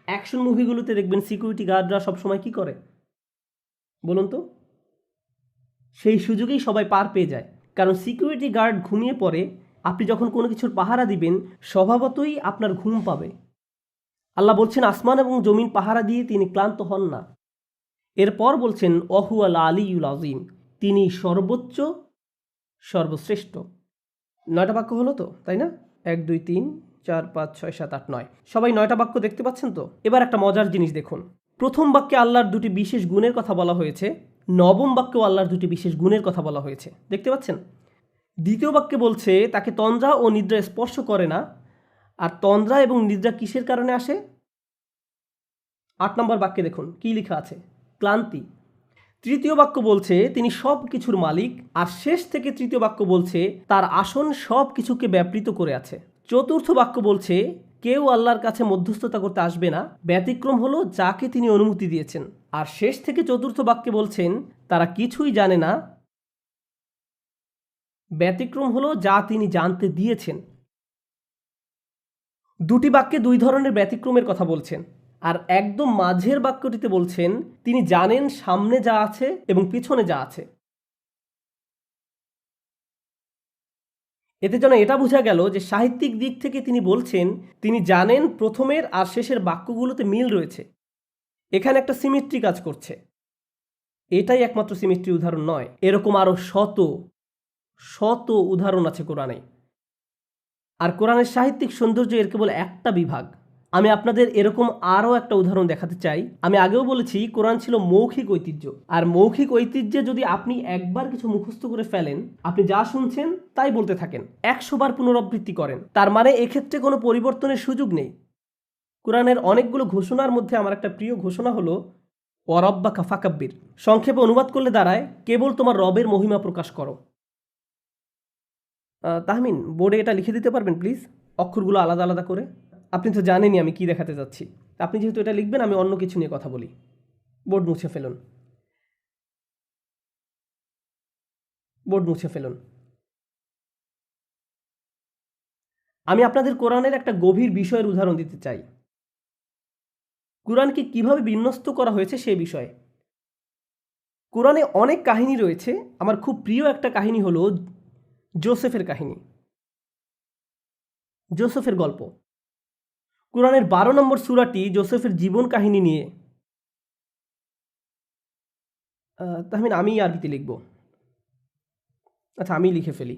Speaker 2: অ্যাকশন মুভিগুলোতে দেখবেন সিকিউরিটি গার্ডরা সবসময় কি করে বলুন তো? সেই সুযোগেই সবাই পার পেয়ে যায়, কারণ সিকিউরিটি গার্ড ঘুমিয়ে পড়ে। আপনি যখন কোনো কিছুর পাহারা দিবেন স্বভাবতই আপনার ঘুম পাবে। আল্লাহ বলছেন আসমান এবং জমিন পাহারা দিয়ে তিনি ক্লান্ত হন না। এরপর বলছেন ওয়াহুয়াল আলিয়ুল আযীম, তিনি সর্বোচ্চ, সর্বশ্রেষ্ঠ। 9টা বাক্য হলো তো, তাই না? 1 2 3 4 5 6 7 8 9। সবাই 9টা বাক্য দেখতে পাচ্ছেন তো? এবার একটা মজার জিনিস দেখুন। প্রথম বাক্যে আল্লাহর দুটি বিশেষ গুণের কথা বলা হয়েছে, নবম বাক্যেও আল্লাহর দুটি বিশেষ গুণের কথা বলা হয়েছে, দেখতে পাচ্ছেন? দ্বিতীয় বাক্যে বলছে তাকে তন্দ্রা ও নিদ্রা স্পর্শ করে না। আর তন্দ্রা এবং নিদ্রা কিসের কারণে আসে? 8 নম্বর বাক্যে দেখুন কি লেখা আছে, ক্লান্তি। তৃতীয় বাক্য বলছে তিনি সব কিছুর মালিক। আর শেষ থেকে তৃতীয় বাক্য বলছে তার আসন সব কিছুকে ব্যাপৃত করে আছে। চতুর্থ বাক্য বলছে কেউ আল্লাহর কাছে মধ্যস্থতা করতে আসবে না, ব্যতিক্রম হলো যাকে তিনি অনুমতি দিয়েছেন। আর শেষ থেকে চতুর্থ বাক্যে বলছেন তারা কিছুই জানে না, ব্যতিক্রম হলো যা তিনি জানতে দিয়েছেন। দুটি বাক্যে দুই ধরনের ব্যতিক্রমের কথা বলছেন। আর একদম মাঝের বাক্যটিতে বলছেন তিনি জানেন সামনে যা আছে এবং পিছনে যা আছে। এতে যেন এটা বোঝা গেল যে সাহিত্যিক দিক থেকে তিনি বলছেন তিনি জানেন প্রথমের আর শেষের বাক্যগুলোতে মিল রয়েছে। এখানে একটা সিমেট্রি কাজ করছে। এটাই একমাত্র সিমেট্রি উদাহরণ নয়, এরকম আরো শত শত উদাহরণ আছে কোরআনে। আর কোরআনের সাহিত্যিক সৌন্দর্য এর কেবল একটা বিভাগ। আমি আপনাদের এরকম আরও একটা উদাহরণ দেখাতে চাই। আমি আগেও বলেছি কোরআন ছিল মৌখিক ঐতিহ্য। আর মৌখিক ঐতিহ্যে যদি আপনি একবার কিছু মুখস্থ করে ফেলেন, আপনি যা শুনছেন তাই বলতে থাকেন, 100 বার পুনরাবৃত্তি করেন, তার মানে এক্ষেত্রে কোনো পরিবর্তনের সুযোগ নেই। কোরআনের অনেকগুলো ঘোষণার মধ্যে আমার একটা প্রিয় ঘোষণা হলো ওয়ারাব্বাকা ফাকাব্বির। সংক্ষেপে অনুবাদ করলে দাঁড়ায় কেবল তোমার রবের মহিমা প্রকাশ করো। তাহমিন, বোর্ডে এটা লিখে দিতে পারবেন প্লিজ, অক্ষরগুলো আলাদা আলাদা করে? আপনি তো জানেনই আমি কি দেখাতে যাচ্ছি। আপনি যেহেতু এটা লিখবেন আমি অন্য কিছু নিয়ে কথা বলি। বোর্ড মুছে ফেলুন, বোর্ড মুছে ফেলুন। আমি আপনাদের কোরআনের একটা গভীর বিষয়ের উদাহরণ দিতে চাই, কোরআনকে কিভাবে বিন্যস্ত করা হয়েছে সে বিষয়ে। কোরআনে অনেক কাহিনী রয়েছে, আমার খুব প্রিয় একটা কাহিনী হলো জোসেফের কাহিনী, জোসেফের গল্প। কোরআনের 12 নম্বর সূরাটি জোসেফের জীবন কাহিনী নিয়ে। তাহমিন, আমি আরবিতে লিখব। আচ্ছা, আমি লিখে ফেলি।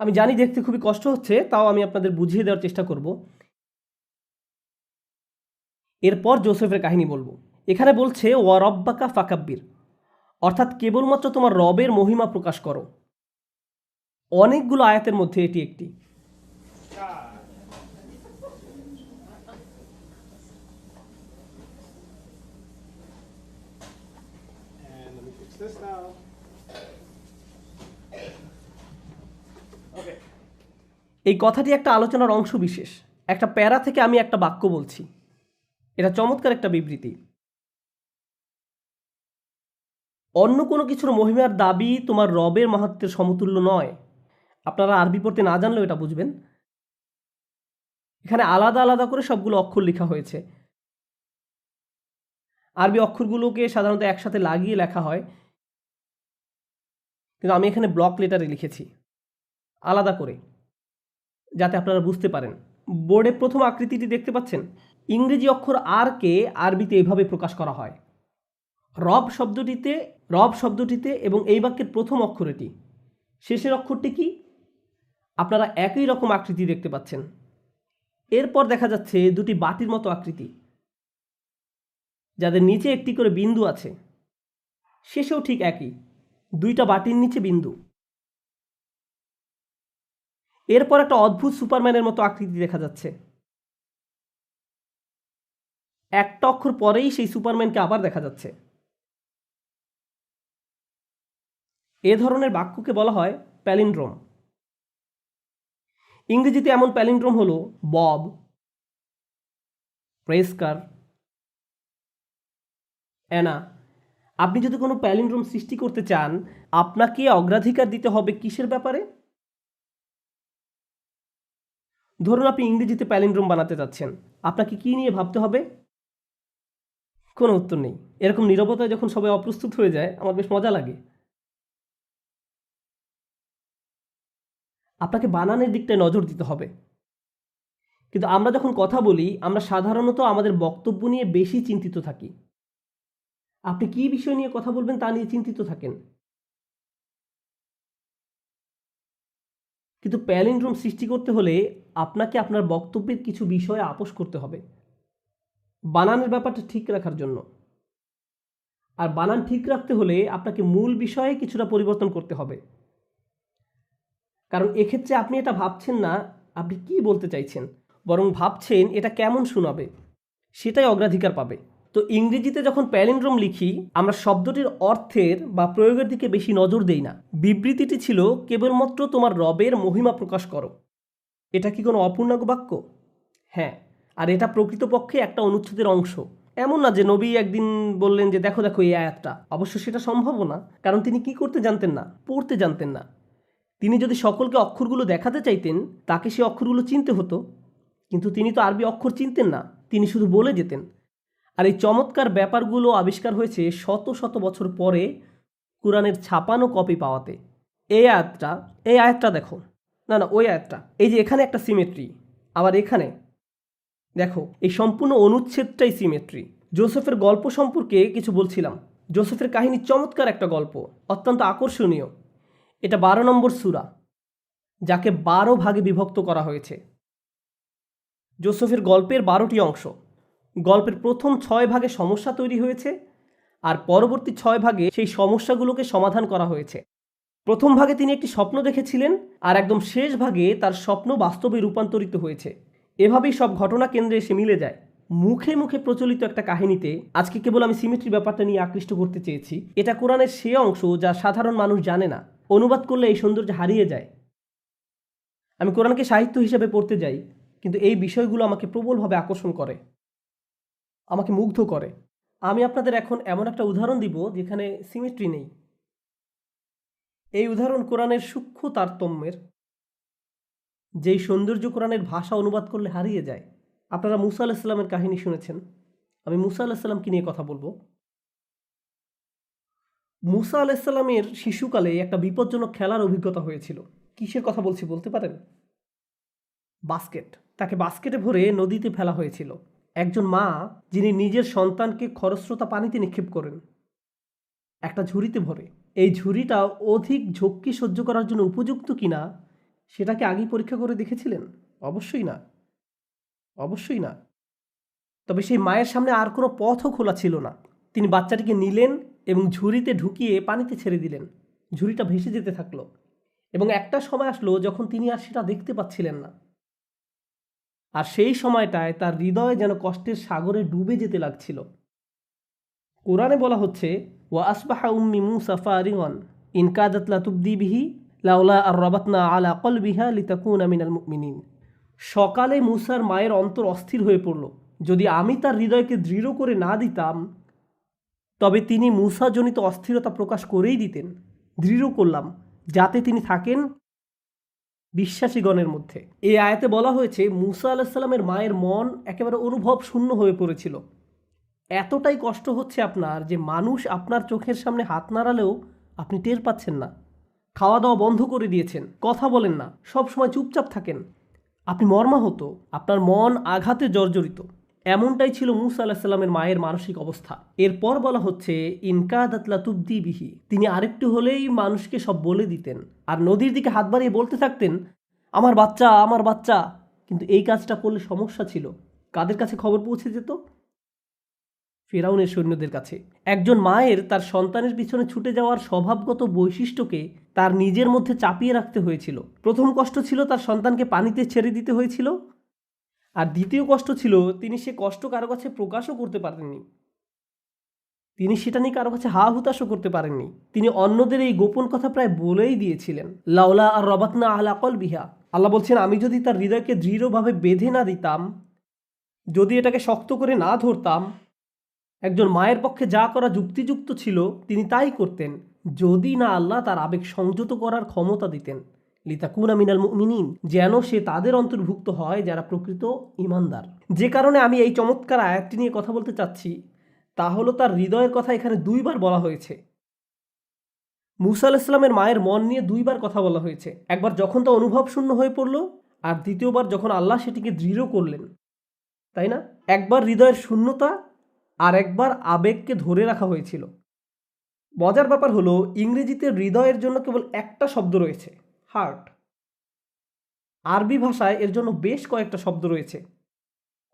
Speaker 2: আমি জানি দেখতে খুবই কষ্ট হচ্ছে, তাও আমি আপনাদের বুঝিয়ে দেওয়ার চেষ্টা করব। এরপর জোসেফের কাহিনী বলবো। এখানে বলছে ওয়ারাব্বাকা ফাকাব্বির, অর্থাৎ কেবলমাত্র তোমার রবের মহিমা প্রকাশ করো। অনেকগুলো আয়াতের মধ্যে এটি একটি।
Speaker 3: Sit down. Okay.
Speaker 2: এই কথাটি একটা আলোচনার অংশ বিশেষ, একটা প্যারা থেকে আমি একটা বাক্য বলছি। এটা চমৎকার একটা বিবৃতি। অন্য কোনো কিছুর মহিমার দাবি তোমার রবের মাহাত্ম্যের সমতুল্য নয়। আপনারা আরবি পড়তে না জানলেও এটা বুঝবেন। এখানে আলাদা আলাদা করে সবগুলো অক্ষর লেখা হয়েছে। আরবি অক্ষরগুলোকে সাধারণত একসাথে লাগিয়ে লেখা হয়, কিন্তু আমি এখানে ব্লক লেটারে লিখেছি আলাদা করে, যাতে আপনারা বুঝতে পারেন। বোর্ডে প্রথম আকৃতিটি দেখতে পাচ্ছেন? ইংরেজি অক্ষর আর কে আরবিতে এভাবে প্রকাশ করা হয়, রব শব্দটিতে এবং এই বাক্যের প্রথম অক্ষর এটি। শেষের অক্ষরটি কি? আপনারা একই রকম আকৃতি দেখতে পাচ্ছেন। এরপর দেখা যাচ্ছে দুটি বাটির মতো আকৃতি, যাদের নিচে একটি করে বিন্দু আছে। শেষেও ঠিক একই, দুইটা বাটির নিচে বিন্দু। এরপর একটা অদ্ভুত সুপারম্যানের মতো আকৃতি দেখা যাচ্ছে। একটা অক্ষর পরেই সেই সুপারম্যানকে আবার দেখা যাচ্ছে। এ ধরনের বাক্যকে বলা হয় প্যালিন্ড্রোম। ইংরেজিতে এমন প্যালিন্ড্রোম হলো বব, প্রেসকার, অ্যানা। আপনি যদি কোনো প্যালিন্ড্রোম সৃষ্টি করতে চান, আপনাকে অগ্রাধিকার দিতে হবে কিসের ব্যাপারে? ধরুন আপনি ইংরেজিতে প্যালিন্ড্রোম বানাতে যাচ্ছেন, আপনাকে কি নিয়ে ভাবতে হবে? কোনো উত্তর নেই। এরকম নীরবতায় যখন সবাই অপ্রস্তুত হয়ে যায়, আমার বেশ মজা লাগে। আপনাকে বানানের দিকটায় নজর দিতে হবে। কিন্তু আমরা যখন কথা বলি, আমরা সাধারণত আমাদের বক্তব্য নিয়ে বেশি চিন্তিত থাকি। আপনি কি বিষয় নিয়ে কথা বলবেন তা নিয়ে চিন্তিত থাকেন। কিন্তু প্যালিন্ড্রোম সৃষ্টি করতে হলে আপনাকে আপনার বক্তব্যের কিছু বিষয়ে আপোস করতে হবে, বানানের ব্যাপারটা ঠিক রাখার জন্য। আর বানান ঠিক রাখতে হলে আপনাকে মূল বিষয়ে কিছুটা পরিবর্তন করতে হবে, কারণ এক্ষেত্রে আপনি এটা ভাবছেন না আপনি কি বলতে চাইছেন, বরং ভাবছেন এটা কেমন শোনাবে, সেটাই অগ্রাধিকার পাবে। তো ইংরেজিতে যখন প্যালিন্ড্রোম লিখি, আমরা শব্দটির অর্থের বা প্রয়োগের দিকে বেশি নজর দেই না। বিবৃতিটি ছিল কেবলমাত্র তোমার রবের মহিমা প্রকাশ করো। এটা কি কোনো অপূর্ণাঙ্গ বাক্য? হ্যাঁ, আর এটা প্রকৃতপক্ষে একটা অনুচ্ছেদের অংশ। এমন না যে নবী একদিন বললেন যে দেখো দেখো এই আয়াতটা। অবশ্য সেটা সম্ভবও না, কারণ তিনি কি করতে জানতেন না? পড়তে জানতেন না। তিনি যদি সকলকে অক্ষরগুলো দেখাতে চাইতেন, তাকে সে অক্ষরগুলো চিনতে হতো, কিন্তু তিনি তো আরবি অক্ষর চিনতেন না, তিনি শুধু বলে যেতেন। আর এই চমৎকার ব্যাপারগুলো আবিষ্কার হয়েছে শত শত বছর পরে কোরআনের ছাপানো কপি পাওয়াতে। এই আয়াতটা দেখো, না ওই আয়াতটা, এই যে এখানে একটা সিমেট্রি, আবার এখানে দেখো, এই সম্পূর্ণ অনুচ্ছেদটাই সিমেট্রি। জোসেফের গল্প সম্পর্কে কিছু বলছিলাম। জোসেফের কাহিনী চমৎকার একটা গল্প, অত্যন্ত আকর্ষণীয়। এটা 12 নম্বর সূরা, যাকে 12 ভাগে বিভক্ত করা হয়েছে। জোসেফের গল্পের 12টি অংশ। গল্পের প্রথম 6 ভাগে সমস্যা তৈরি হয়েছে, আর পরবর্তী 6 ভাগে সেই সমস্যাগুলোকে সমাধান করা হয়েছে। প্রথম ভাগে তিনি একটি স্বপ্ন দেখেছিলেন, আর একদম শেষ ভাগে তার স্বপ্ন বাস্তবে রূপান্তরিত হয়েছে। এভাবেই সব ঘটনা কেন্দ্রে এসে মিলে যায়। মুখে মুখে প্রচলিত একটা কাহিনীতে আজকে কেবল আমি সিমেট্রি ব্যাপারটা নিয়ে আকৃষ্ট করতে চেয়েছি। এটা কোরআনের সে অংশ যা সাধারণ মানুষ জানে না। অনুবাদ করলে এই সৌন্দর্য হারিয়ে যায়। আমি কোরআনকে সাহিত্য হিসেবে পড়তে যাই, কিন্তু এই বিষয়গুলো আমাকে প্রবলভাবে আকর্ষণ করে, আমাকে মুগ্ধ করে। আমি আপনাদের এখন এমন একটা উদাহরণ দিব যেখানে সিমেট্রি নেই। এই উদাহরণ কোরআনের সূক্ষ্ম তারতম্যের, যেই সৌন্দর্য কোরআনের ভাষা অনুবাদ করলে হারিয়ে যায়। আপনারা মুসা আলাইহিস সালামের কাহিনী শুনেছেন। আমি মুসা আলাইহিস সালামকে নিয়ে কথা বলবো। মুসা আলাইহিস সালামের শিশুকালে একটা বিপজ্জনক খেলার অভিজ্ঞতা হয়েছিল। কিসের কথা বলছি বলতে পারেন? বাস্কেট। তাকে বাস্কেটে ভরে নদীতে ফেলা হয়েছিল। একজন মা যিনি নিজের সন্তানকে খরস্রোতা পানিতে নিক্ষেপ করেন, একটা ঝুড়িতে ভরে। এই ঝুড়িটা অধিক ঝক্কি সহ্য করার জন্য উপযুক্ত কিনা সেটাকে আগেই পরীক্ষা করে দেখেছিলেন? অবশ্যই না, অবশ্যই না। তবে সেই মায়ের সামনে আর কোনো পথও খোলা ছিল না। তিনি বাচ্চাটিকে নিলেন এবং ঝুড়িতে ঢুকিয়ে পানিতে ছেড়ে দিলেন। ঝুড়িটা ভেসে যেতে থাকলো, এবং একটা সময় আসলো যখন তিনি আর সেটা দেখতে পাচ্ছিলেন না। আর সেই সময়টায় তার হৃদয় যেন কষ্টের সাগরে ডুবে যেতে লাগছিল। কোরআনে বলা হচ্ছে ওয়া আসবাহা উম্মি মুসা ফারিগন ইন কাদাত লা তুবদি বিহি লাউলা আর রাবাতনা আলা কলবিহা লিতাকুনা মিনাল মুমিনিন। সকালে মুসার মায়ের অন্তর অস্থির হয়ে পড়ল, যদি আমি তার হৃদয়কে দৃঢ় করে না দিতাম তবে তিনি মুসাজনিত অস্থিরতা প্রকাশ করেই দিতেন। দৃঢ় করলাম যাতে তিনি থাকেন বিশ্বাসীগণের মধ্যে। এই আয়াতে বলা হয়েছে মুসা আলাহিসাল্লামের মায়ের মন একেবারে অনুভব শূন্য হয়ে পড়েছিল। এতটাই কষ্ট হচ্ছে আপনার যে মানুষ আপনার চোখের সামনে হাত নাড়ালেও আপনি টের পাচ্ছেন না, খাওয়া দাওয়া বন্ধ করে দিয়েছেন, কথা বলেন না, সব সময় চুপচাপ থাকেন, আপনি মর্মাহত, আপনার মন আঘাতে জর্জরিত। এমনটাই ছিল মুসা আলাহিসাল্লামের মায়ের মানসিক অবস্থা। এরপর বলা হচ্ছে ইনকাদাত লা তুবদি বিহি, তিনি আরেকটু হলেই মানুষকে সব বলে দিতেন আর নদীর দিকে হাত বাড়িয়ে বলতে থাকতেন আমার বাচ্চা, আমার বাচ্চা। কিন্তু এই কাজটা করলে সমস্যা ছিল। কাদের কাছে খবর পৌঁছে যেত? ফেরাউনের সৈন্যদের কাছে। একজন মায়ের তার সন্তানের পিছনে ছুটে যাওয়ার স্বভাবগত বৈশিষ্ট্যকে তার নিজের মধ্যে চাপিয়ে রাখতে হয়েছিল। প্রথম কষ্ট ছিল তার সন্তানকে পানিতে ছেড়ে দিতে হয়েছিল, আর দ্বিতীয় কষ্ট ছিল তিনি সে কষ্ট কারো কাছে প্রকাশও করতে পারেননি। তিনি সেটা নিয়ে কারো কাছে হা হুতাশও করতে পারেননি। তিনি অন্যদের এই গোপন কথা প্রায় বলেই দিয়েছিলেন, লাউলা আর রাবাতনা আলা কলবিহা। আল্লাহ বলছেন আমি যদি তার হৃদয়কে দৃঢ়ভাবে বেঁধে না দিতাম, যদি এটাকে শক্ত করে না ধরতাম, একজন মায়ের পক্ষে যা করা যুক্তিযুক্ত ছিল তিনি তাই করতেন, যদি না আল্লাহ তার আবেগ সংযত করার ক্ষমতা দিতেন। লিতাকুনা মিনাল মুমিনিন, যেন সে তাদের অন্তর্ভুক্ত হয় যারা প্রকৃত ঈমানদার। যে কারণে আমি এই চমৎকার আয়াতটি নিয়ে কথা বলতে চাচ্ছি তা হলো তার হৃদয়ের কথা এখানে দুইবার বলা হয়েছে। মুসা আলাইহিস সালামের মায়ের মন নিয়ে দুইবার কথা বলা হয়েছে। একবার যখন তা অনুভব শূন্য হয়ে পড়ল, আর দ্বিতীয়বার যখন আল্লাহ সেটিকে দৃঢ় করলেন, তাই না? একবার হৃদয়ের শূন্যতা আর একবার আবেগকে ধরে রাখা হয়েছিল। মজার ব্যাপার হলো ইংরেজিতে হৃদয়ের জন্য কেবল একটা শব্দ রয়েছে, হার্ট। আরবি ভাষায় এর জন্য বেশ কয়েকটা শব্দ রয়েছে।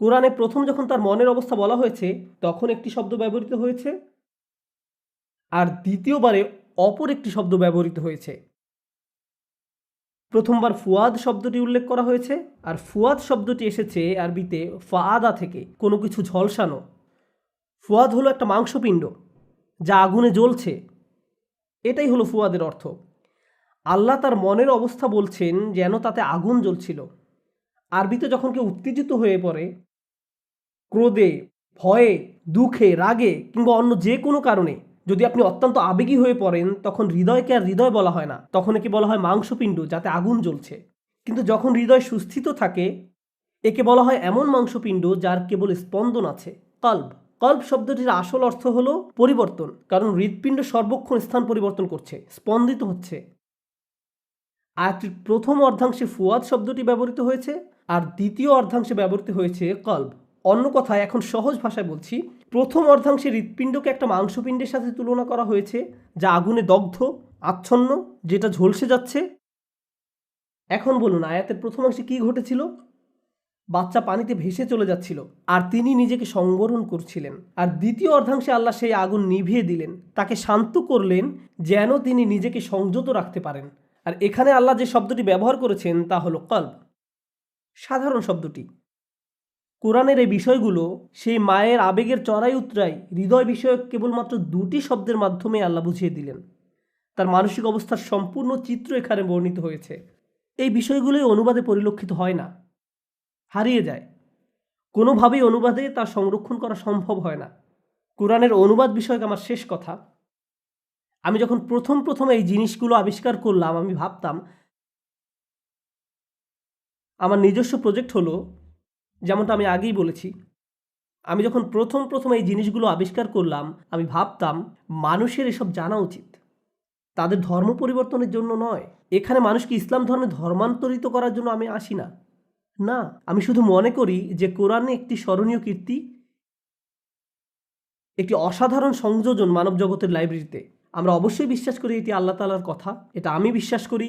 Speaker 2: কোরআনে প্রথম যখন তার মনের অবস্থা বলা হয়েছে তখন একটি শব্দ ব্যবহৃত হয়েছে, আর দ্বিতীয়বারে অপর একটি শব্দ ব্যবহৃত হয়েছে। প্রথমবার ফুয়াদ শব্দটি উল্লেখ করা হয়েছে, আর ফুয়াদ শব্দটি এসেছে আরবিতে ফাআদা থেকে, কোনো কিছু ঝলসানো। ফুয়াদ হলো একটা মাংসপিণ্ড যা আগুনে জ্বলছে, এটাই হলো ফুয়াদের অর্থ। আল্লাহ তার মনের অবস্থা বলছেন যেন তাতে আগুন জ্বলছিল। আরবিতে যখন কেউ উত্তেজিত হয়ে পড়ে, ক্রোধে, ভয়ে, দুঃখে, রাগে কিংবা অন্য যে কোনো কারণে যদি আপনি অত্যন্ত আবেগী হয়ে পড়েন, তখন হৃদয়কে আর হৃদয় বলা হয় না, তখন একে বলা হয় মাংসপিণ্ড যাতে আগুন জ্বলছে। কিন্তু যখন হৃদয় সুস্থিত থাকে, একে বলা হয় এমন মাংসপিণ্ড যার কেবল স্পন্দন আছে, কল্ব। কল্ব শব্দটির আসল অর্থ হলো পরিবর্তন, কারণ হৃৎপিণ্ড সর্বক্ষণ স্থান পরিবর্তন করছে, স্পন্দিত হচ্ছে। আয়াতটির প্রথম অর্ধাংশে ফুয়াদ শব্দটি ব্যবহৃত হয়েছে, আর দ্বিতীয় অর্ধাংশে ব্যবহৃত হয়েছে কল্ব। অন্য কথায়, এখন সহজ ভাষায় বলছি, প্রথম অর্ধাংশে হৃৎপিণ্ডকে একটা মাংসপিণ্ডের সাথে তুলনা করা হয়েছে যা আগুনে দগ্ধ, আচ্ছন্ন, যেটা ঝলসে যাচ্ছে। এখন বলুন, আয়াতের প্রথমাংশে কি ঘটেছিল? বাচ্চা পানিতে ভেসে চলে যাচ্ছিল আর তিনি নিজেকে সংবরণ করছিলেন। আর দ্বিতীয় অর্ধাংশে আল্লাহ সেই আগুন নিভিয়ে দিলেন, তাকে শান্ত করলেন যেন তিনি নিজেকে সংযত রাখতে পারেন। আর এখানে আল্লাহ যে শব্দটি ব্যবহার করেছেন তা হলো কল্ব, সাধারণ শব্দটি। কোরআনের এই বিষয়গুলো সেই মায়ের আবেগের চড়াই উতরাই হৃদয় বিষয়ক কেবলমাত্র দুটি শব্দের মাধ্যমে আল্লাহ বুঝিয়ে দিলেন। তার মানসিক অবস্থার সম্পূর্ণ চিত্র এখানে বর্ণিত হয়েছে। এই বিষয়গুলোই অনুবাদে পরিলক্ষিত হয় না, হারিয়ে যায়। কোনোভাবেই অনুবাদে তার সংরক্ষণ করা সম্ভব হয় না। কোরআনের অনুবাদ বিষয়ক আমার শেষ কথা, আমি যখন প্রথম এই জিনিসগুলো আবিষ্কার করলাম, আমি ভাবতাম আমার নিজস্ব প্রজেক্ট হলো, যেমনটা আমি আগেই বলেছি, আমি যখন প্রথম এই জিনিসগুলো আবিষ্কার করলাম, আমি ভাবতাম মানুষের এসব জানা উচিত, তাদের ধর্ম পরিবর্তনের জন্য নয়। এখানে মানুষকে ইসলাম ধর্মে ধর্মান্তরিত করার জন্য আমি আসি না, না, আমি শুধু মনে করি যে কোরআনে একটি স্মরণীয় কীর্তি, একটি অসাধারণ সংযোজন মানব জগতের লাইব্রেরিতে। আমরা অবশ্যই বিশ্বাস করি এটি আল্লাহ তাআলার কথা, এটা আমি বিশ্বাস করি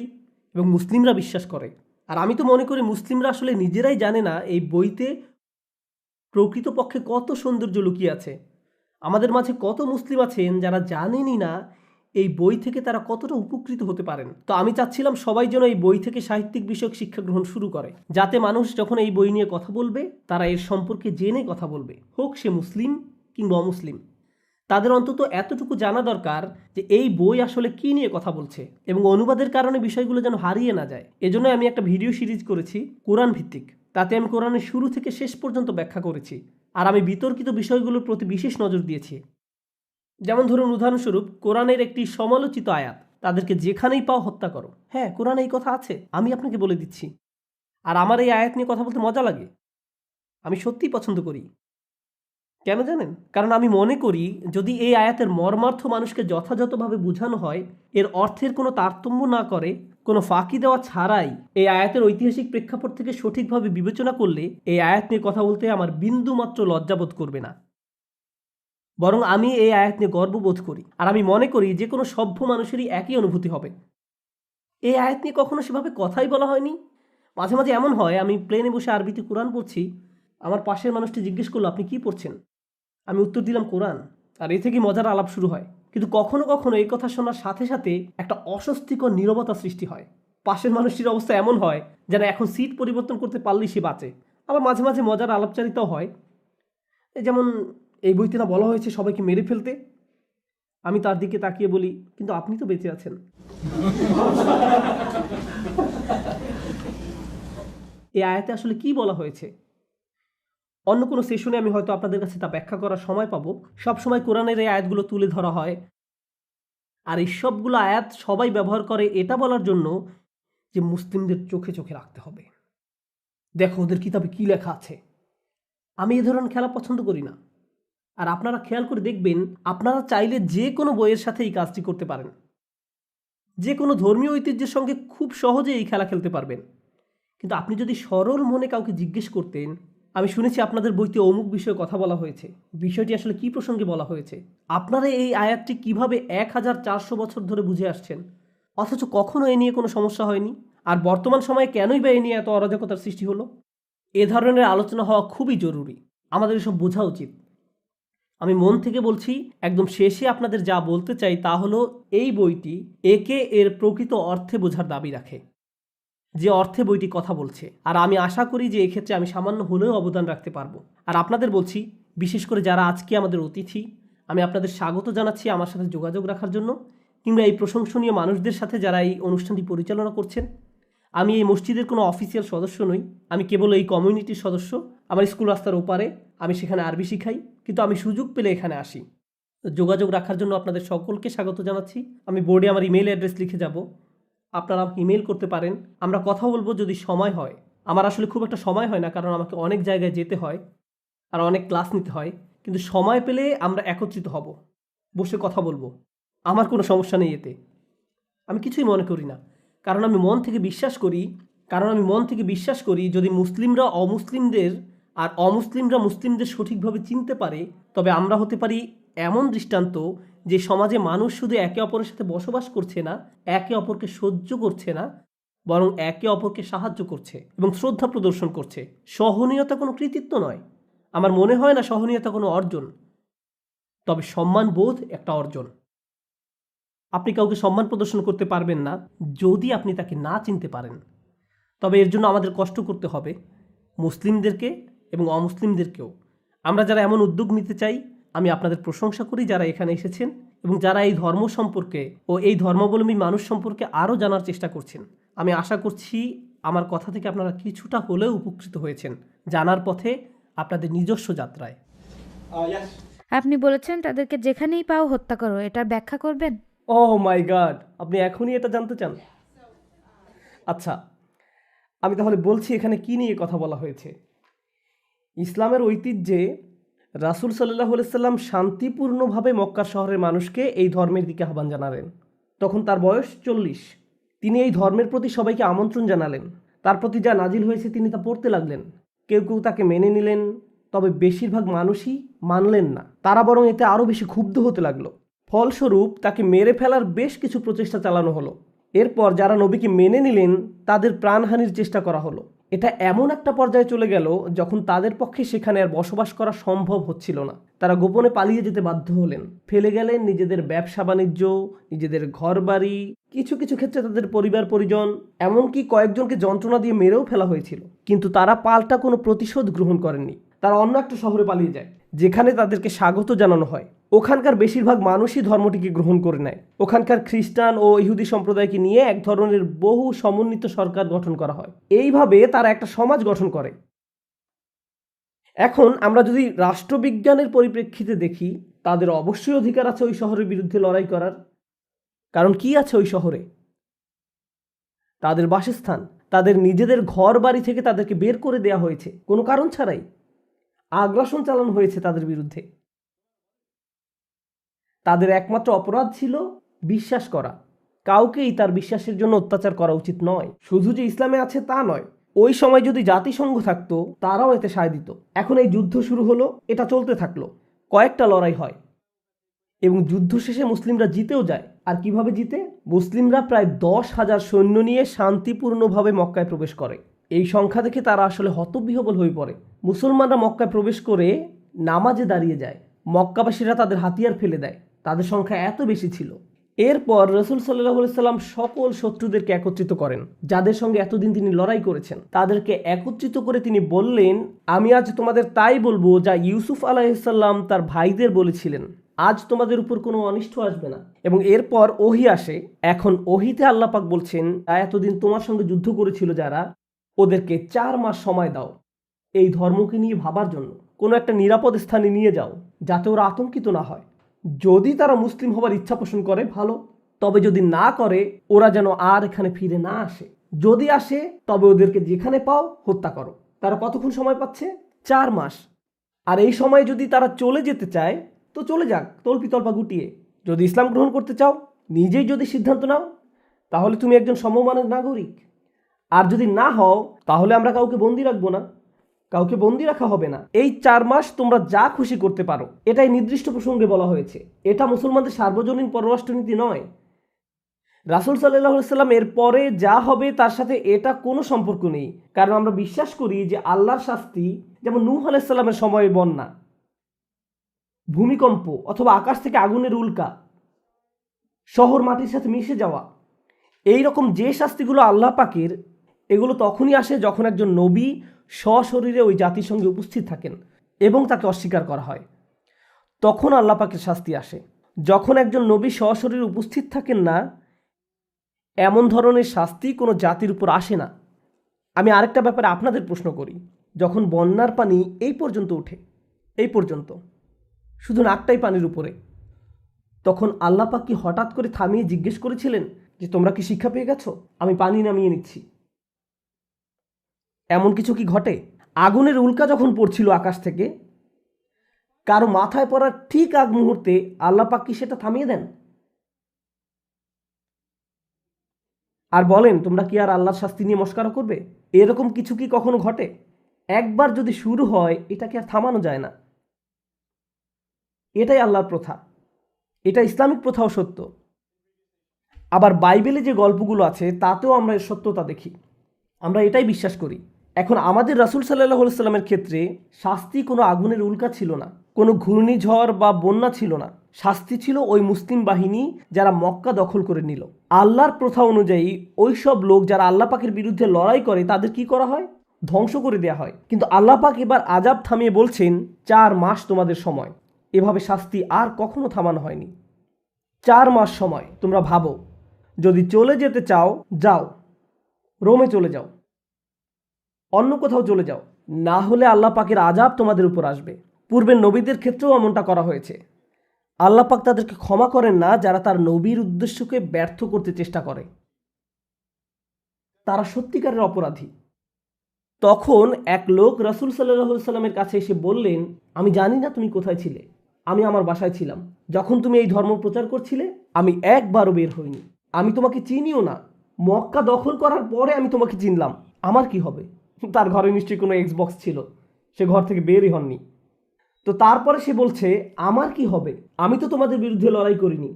Speaker 2: এবং মুসলিমরা বিশ্বাস করে। আর আমি তো মনে করি মুসলিমরা আসলে নিজেরাই জানে না এই বইতে প্রকৃতপক্ষে কত সৌন্দর্য লুকিয়ে আছে। আমাদের মাঝে কত মুসলিম আছেন যারা জানেনই না এই বই থেকে তারা কতটা উপকৃত হতে পারেন। তো আমি চাচ্ছিলাম সবাই যেন এই বই থেকে সাহিত্যিক বিষয়ক শিক্ষা গ্রহণ শুরু করে, যাতে মানুষ যখন এই বই নিয়ে কথা বলবে তারা এর সম্পর্কে জেনে কথা বলবে, হোক সে মুসলিম কিংবা অমুসলিম। তাদের অন্তত এতটুকু জানা দরকার যে এই বই আসলে কি নিয়ে কথা বলছে এবং অনুবাদের কারণে বিষয়গুলো যেন হারিয়ে না যায়। এজন্য আমি একটা ভিডিও সিরিজ করেছি কোরআন ভিত্তিক। তাতে আমি কোরআনের শুরু থেকে শেষ পর্যন্ত ব্যাখ্যা করেছি, আর আমি বিতর্কিত বিষয়গুলোর প্রতি বিশেষ নজর দিয়েছি। যেমন ধরুন, উদাহরণস্বরূপ কোরআনের একটি সমালোচিত আয়াত, তাদেরকে যেখানেই পাও হত্যা করো। হ্যাঁ, কোরআনে এই কথা আছে, আমি আপনাকে বলে দিচ্ছি। আর আমার এই আয়াত নিয়ে কথা বলতে মজা লাগে, আমি সত্যিই পছন্দ করি। কেন জানেন? কারণ আমি মনে করি যদি এই আয়াতের মর্মার্থ মানুষকে যথাযথভাবে বোঝানো হয়, এর অর্থের কোনো তারতম্য না করে, কোনো ফাঁকি দেওয়া ছাড়াই এই আয়াতের ঐতিহাসিক প্রেক্ষাপট থেকে সঠিকভাবে বিবেচনা করলে এই আয়াত নিয়ে কথা বলতে আমার বিন্দুমাত্র লজ্জাবোধ করবে না। বরং আমি এই আয়াত নিয়ে গর্ববোধ করি, আর আমি মনে করি যে কোনো সভ্য মানুষেরই একই অনুভূতি হবে। এই আয়াত নিয়ে কখনো সেভাবে কথাই বলা হয়নি। মাঝে মাঝে এমন হয়, আমি প্লেনে বসে আরবিতে কোরআন পড়ছি, আমার পাশের মানুষটি জিজ্ঞেস করলো, আপনি কি পড়ছেন? আমি উত্তর দিলাম, কোরআন। আর এ থেকে মজার আলাপ শুরু হয়। কিন্তু কখনো কখনো এই কথা শোনার সাথে সাথে একটা অস্বস্তিকর নীরবতা সৃষ্টি হয়। পাশের মানুষটির অবস্থা এমন হয় যেন এখন সিট পরিবর্তন করতে পারলেই সে বাঁচে। আবার মাঝে মাঝে মজার আলাপচারিতাও হয়, যেমন এই বইতে না বলা হয়েছে সবাইকে মেরে ফেলতে। আমি তার দিকে তাকিয়ে বলি, কিন্তু আপনি তো বেঁচে আছেন। এই আয়াতে আসলে কি বলা হয়েছে? অন্য কোনো সেশনে আমি হয়তো আপনাদের কাছে তা ব্যাখ্যা করার সময় পাবো। সবসময় কোরআনের এই আয়াতগুলো তুলে ধরা হয়, আর এই সবগুলো আয়াত সবাই ব্যবহার করে এটা বলার জন্য যে মুসলিমদের চোখে চোখে রাখতে হবে। দেখো ওদের কিতাবে কি লেখা আছে। আমি এ ধরনের খেলা পছন্দ করি না। আর আপনারা খেয়াল করে দেখবেন, আপনারা চাইলে যে কোনো বইয়ের সাথে এই কাজটি করতে পারেন। যে কোনো ধর্মীয় ঐতিহ্যের সঙ্গে খুব সহজে এই খেলা খেলতে পারবেন। কিন্তু আপনি যদি সরল মনে কাউকে জিজ্ঞেস করতেন, আমি শুনেছি আপনাদের বইতে অমুক বিষয়ে কথা বলা হয়েছে, বিষয়টি আসলে কি প্রসঙ্গে বলা হয়েছে, আপনারা এই আয়াতটি কিভাবে 1400 বছর ধরে বুঝে আসছেন, অথচ কখনো এ নিয়ে কোনো সমস্যা হয়নি, আর বর্তমান সময়ে কেনই বা এ নিয়ে এত অরাজকতার সৃষ্টি হলো? এ ধরনের আলোচনা হওয়া খুবই জরুরি, আমাদের এসব বোঝা উচিত। আমি মন থেকে বলছি, একদম শেষে আপনাদের যা বলতে চাই তা হলো, এই বইটি একে এর প্রকৃত অর্থে বোঝার দাবি রাখে, যে অর্থে বইটি কথা বলছে। আর আমি আশা করি যে এক্ষেত্রে আমি সামান্য হলেও অবদান রাখতে পারবো। আর আপনাদের বলছি, বিশেষ করে যারা আজকে আমাদের অতিথি, আমি আপনাদের স্বাগত জানাচ্ছি আমার সাথে যোগাযোগ রাখার জন্য, কিংবা এই প্রশংসনীয় মানুষদের সাথে যারা এই অনুষ্ঠানটি পরিচালনা করছেন। আমি এই মসজিদের কোনো অফিসিয়াল সদস্য নই, আমি কেবল এই কমিউনিটির সদস্য। আমার স্কুল রাস্তার ওপারে, আমি সেখানে আরবি শিখাই, কিন্তু আমি সুযোগ পেলে এখানে আসি। যোগাযোগ রাখার জন্য আপনাদের সকলকে স্বাগত জানাচ্ছি। আমি বোর্ডে আমার ইমেল অ্যাড্রেস লিখে যাব, আপনারা আমাকে ইমেল করতে পারেন, আমরা কথা বলবো যদি সময় হয়। আমার আসলে খুব একটা সময় হয় না, কারণ আমাকে অনেক জায়গায় যেতে হয় আর অনেক ক্লাস নিতে হয়, কিন্তু সময় পেলে আমরা একত্রিত হব, বসে কথা বলবো। আমার কোনো সমস্যা নেই এতে, আমি কিছুই মনে করি না। কারণ আমি মন থেকে বিশ্বাস করি যদি মুসলিমরা অমুসলিমদের আর অমুসলিমরা মুসলিমদের সঠিকভাবে চিনতে পারে, তবে আমরা হতে পারি এমন দৃষ্টান্ত যে সমাজে মানুষ শুধু একে অপরের সাথে বসবাস করছে না, একে অপরকে সহ্য করছে না, বরং একে অপরকে সাহায্য করছে এবং শ্রদ্ধা প্রদর্শন করছে। সহনীয়তা কোনো কৃতিত্ব নয়, আমার মনে হয় না সহনীয়তা কোনো অর্জন, তবে সম্মান বোধ একটা অর্জন। আপনি কাউকে সম্মান প্রদর্শন করতে পারবেন না যদি আপনি তাকে না চিনতে পারেন। তবে এর জন্য আমাদের কষ্ট করতে হবে, মুসলিমদেরকে এবং অমুসলিমদেরকেও। আমরা যারা এমন উদ্যোগ নিতে চাই, আমি আপনাদের প্রশংসা করি যারা এখানে এসেছেন এবং যারা এই ধর্ম সম্পর্কে ও এই ধর্মাবলম্বী মানুষ সম্পর্কে আরও জানার চেষ্টা করছেন। আমি আশা করছি আমার কথা থেকে আপনারা কিছুটা হলেও উপকৃত হয়েছেন জানার পথে আপনাদের নিজস্ব যাত্রায়।
Speaker 3: আপনি বলেছেন তাদেরকে যেখানেই পাও হত্যা করো, এটার ব্যাখ্যা করবেন?
Speaker 2: ওহ মাই গড, আপনি এখনই এটা জানতে চান? আচ্ছা, আমি তাহলে বলছি এখানে কি নিয়ে কথা বলা হয়েছে। ইসলামের ঐতিহ্যে রাসূল সাল্লাল্লাহু আলাইহি সাল্লাম শান্তিপূর্ণভাবে মক্কা শহরের মানুষকে এই ধর্মের দিকে আহ্বান জানালেন। তখন তার বয়স 40। তিনি এই ধর্মের প্রতি সবাইকে আমন্ত্রণ জানালেন। তার প্রতি যা নাজিল হয়েছে তিনি তা পড়তে লাগলেন। কেউ কেউ তাকে মেনে নিলেন, তবে বেশিরভাগ মানুষই মানলেন না। তারা বরং এতে আরও বেশি ক্ষুব্ধ হতে লাগলো। ফলস্বরূপ তাকে মেরে ফেলার বেশ কিছু প্রচেষ্টা চালানো হলো। এরপর যারা নবীকে মেনে নিলেন তাদের প্রাণহানির চেষ্টা করা হলো। এটা এমন একটা পর্যায়ে চলে গেল যখন তাদের পক্ষে সেখানে আর বসবাস করা সম্ভব হচ্ছিল না। তারা গোপনে পালিয়ে যেতে বাধ্য হলেন, ফেলে গেলেন নিজেদের ব্যবসা বাণিজ্য, নিজেদের ঘরবাড়ি, কিছু কিছু ক্ষেত্রে তাদের পরিবার পরিজন, এমনকি কয়েকজনকে যন্ত্রণা দিয়ে মেরেও ফেলা হয়েছিল। কিন্তু তারা পাল্টা কোনো প্রতিশোধ গ্রহণ করেননি। তারা অন্য একটা শহরে পালিয়ে যায়, যেখানে তাদেরকে স্বাগত জানানো হয়। ওখানকার বেশিরভাগ মানুষই ধর্মটিকে গ্রহণ করে নেয়। ওখানকার খ্রিস্টান ও ইহুদি সম্প্রদায়কে নিয়ে এক ধরনের বহু সমন্বিত সরকার গঠন করা হয়। এইভাবে তারা একটা সমাজ গঠন করে। এখন আমরা যদি রাষ্ট্রবিজ্ঞানের পরিপ্রেক্ষিতে দেখি, তাদের অবশ্যই অধিকার আছে ওই শহরের বিরুদ্ধে লড়াই করার। কারণ কি আছে ওই শহরে? তাদের বাসস্থান, তাদের নিজেদের ঘর বাড়ি থেকে তাদেরকে বের করে দেওয়া হয়েছে কোনো কারণ ছাড়াই। আগ্রাসন চালানো হয়েছে তাদের বিরুদ্ধে। তাদের একমাত্র অপরাধ ছিল বিশ্বাস করা। কাউকেই তার বিশ্বাসের জন্য অত্যাচার করা উচিত নয়। শুধু যে ইসলামে আছে তা নয়, ওই সময় যদি জাতিসংঘ থাকতো তারাও এতে সায় দিত। এখন এই যুদ্ধ শুরু হলো, এটা চলতে থাকলো, কয়েকটা লড়াই হয় এবং যুদ্ধ শেষে মুসলিমরা জিতেও যায়। আর কিভাবে জিতে? মুসলিমরা প্রায় 10,000 সৈন্য নিয়ে শান্তিপূর্ণভাবে মক্কায় প্রবেশ করে। এই সংখ্যা দেখে তারা আসলে হতবিহ্বল হয়ে পড়ে। মুসলমানরা মক্কায় প্রবেশ করে নামাজে দাঁড়িয়ে যায়। মক্কাবাসীরা তাদের হাতিয়ার ফেলে দেয়, তাদের সংখ্যা এত বেশি ছিল। এরপর রাসূল সাল্লাল্লাহু আলাইহি সাল্লাম সকল শত্রুদেরকে একত্রিত করেন, যাদের সঙ্গে এতদিন তিনি লড়াই করেছেন। তাদেরকে একত্রিত করে তিনি বললেন, আমি আজ তোমাদের তাই বলবো যা ইউসুফ আলাইহিস সালাম তার ভাইদের বলেছিলেন, আজ তোমাদের উপর কোনো অনিষ্ট আসবে না। এবং এরপর ওহী আসে। এখন ওহীতে আল্লাহ পাক বলছেন, এতদিন তোমার সঙ্গে যুদ্ধ করেছিল যারা, ওদেরকে 4 মাস সময় দাও এই ধর্মকে নিয়ে ভাবার জন্য। কোনো একটা নিরাপদ স্থানে নিয়ে যাও, যাতে ওরা আতঙ্কিত না হয়। যদি তারা মুসলিম হবার ইচ্ছা পোষণ করে ভালো, তবে যদি না করে ওরা যেন আর এখানে ফিরে না আসে। যদি আসে তবে ওদেরকে যেখানে পাও হত্যা করো। তারা কতক্ষণ সময় পাচ্ছে? 4 মাস। আর এই সময় যদি তারা চলে যেতে চায় তো চলে যাক তল্পিতল্পা গুটিয়ে। যদি ইসলাম গ্রহণ করতে চাও, নিজেই যদি সিদ্ধান্ত নাও, তাহলে তুমি একজন সমমানের নাগরিক। আর যদি না হও, তাহলে আমরা কাউকে বন্দি রাখবো না, কাউকে বন্দি রাখা হবে না। এই 4 মাস তোমরা যা খুশি করতে পারো, এটাই নির্দিষ্ট প্রসঙ্গে বলা হয়েছে। এটা মুসলমানদের সার্বজনীন পররাষ্ট্রনীতি নয়। রাসূল সাল্লাল্লাহু আলাইহি সাল্লাম এর পরে যা হবে তার সাথে এটা কোনো সম্পর্ক নেই। কারণ আমরা বিশ্বাস করি যে আল্লাহর শাস্তি, যেমন নূহ আলাইহিস সালামের সময়ে বন্যা, ভূমিকম্প অথবা আকাশ থেকে আগুনের উল্কা, শহর মাটির সাথে মিশে যাওয়া, এই রকম যে শাস্তিগুলো আল্লাহ পাকের, এগুলো তখনই আসে যখন একজন নবী সশরীরে ওই জাতির সঙ্গে উপস্থিত থাকেন এবং তাকে অস্বীকার করা হয়। তখন আল্লাহ পাকের শাস্তি আসে। যখন একজন নবী সশরীরে উপস্থিত থাকেন না, এমন ধরনের শাস্তি কোনো জাতির উপর আসে না। আমি আরেকটা ব্যাপারে আপনাদের প্রশ্ন করি, যখন বন্যার পানি এই পর্যন্ত ওঠে, এই পর্যন্ত, শুধু নাকটাই পানির উপরে, তখন আল্লাহ পাক কি হঠাৎ করে থামিয়ে জিজ্ঞেস করেছিলেন যে তোমরা কি শিক্ষা পেয়ে গেছো, আমি পানি নামিয়ে নিচ্ছি? এমন কিছু কি ঘটে? আগুনের উল্কা যখন পড়ছিল আকাশ থেকে, কারো মাথায় পড়ার ঠিক আগ মুহূর্তে আল্লাহ পাক কি সেটা থামিয়ে দেন? আর বলেন তোমরা কি আর আল্লাহর শাস্তি নিয়ে মস্করা করবে? এরকম কিছু কি কখনো ঘটে? একবার যদি শুরু হয়, এটাকে আর থামানো যায় না। এটাই আল্লাহর প্রথা, এটা ইসলামিক প্রথাও সত্য। আবার বাইবেলে যে গল্পগুলো আছে তাতেও আমরা এর সত্যতা দেখি। আমরা এটাই বিশ্বাস করি। এখন আমাদের রাসূল সাল্লাল্লাহু আলাইহি সাল্লামের ক্ষেত্রে শাস্তি কোনো আগুনের উল্কা ছিল না, কোনো ঘূর্ণিঝড় বা বন্যা ছিল না। শাস্তি ছিল ওই মুসলিম বাহিনী যারা মক্কা দখল করে নিল। আল্লাহর প্রথা অনুযায়ী ওই সব লোক যারা আল্লাহ পাকের বিরুদ্ধে লড়াই করে তাদের কি করা হয়? ধ্বংস করে দেওয়া হয়। কিন্তু আল্লাহ পাক এবার আযাব থামিয়ে বলছেন 4 মাস তোমাদের সময়। এভাবে শাস্তি আর কখনো থামানো হয়নি। 4 মাস সময়। তোমরা ভাবো, যদি চলে যেতে চাও যাও, রোমে চলে যাও, অন্য কোথাও চলে যাও, না হলে আল্লাহ পাকের আযাব তোমাদের উপর আসবে। পূর্বের নবীদের ক্ষেত্রেও এমনটা করা হয়েছে। আল্লাহ পাক তাদেরকে ক্ষমা করেন না যারা তার নবীর উদ্দেশ্যকে ব্যর্থ করতে চেষ্টা করে। তারা সত্যিকারের অপরাধী। তখন এক লোক রাসূল সাল্লাল্লাহু আলাইহি সাল্লামের কাছে এসে বললেন, আমি জানি না তুমি কোথায় ছিলে, আমি আমার বাসায় ছিলাম। যখন তুমি এই ধর্ম প্রচার করছিলে আমি একবারও বের হইনি, আমি তোমাকে চিনিও না। মক্কা দখল করার পরে আমি তোমাকে চিনলাম, আমার কি হবে? তার ঘরে নিশ্চয়ই কোনো এক্সবক্স ছিল, সে ঘর থেকে বেরই হননি। তো তারপরে সে বলছে, আমার কি হবে, আমি তো তোমাদের বিরুদ্ধে লড়াই করিনি।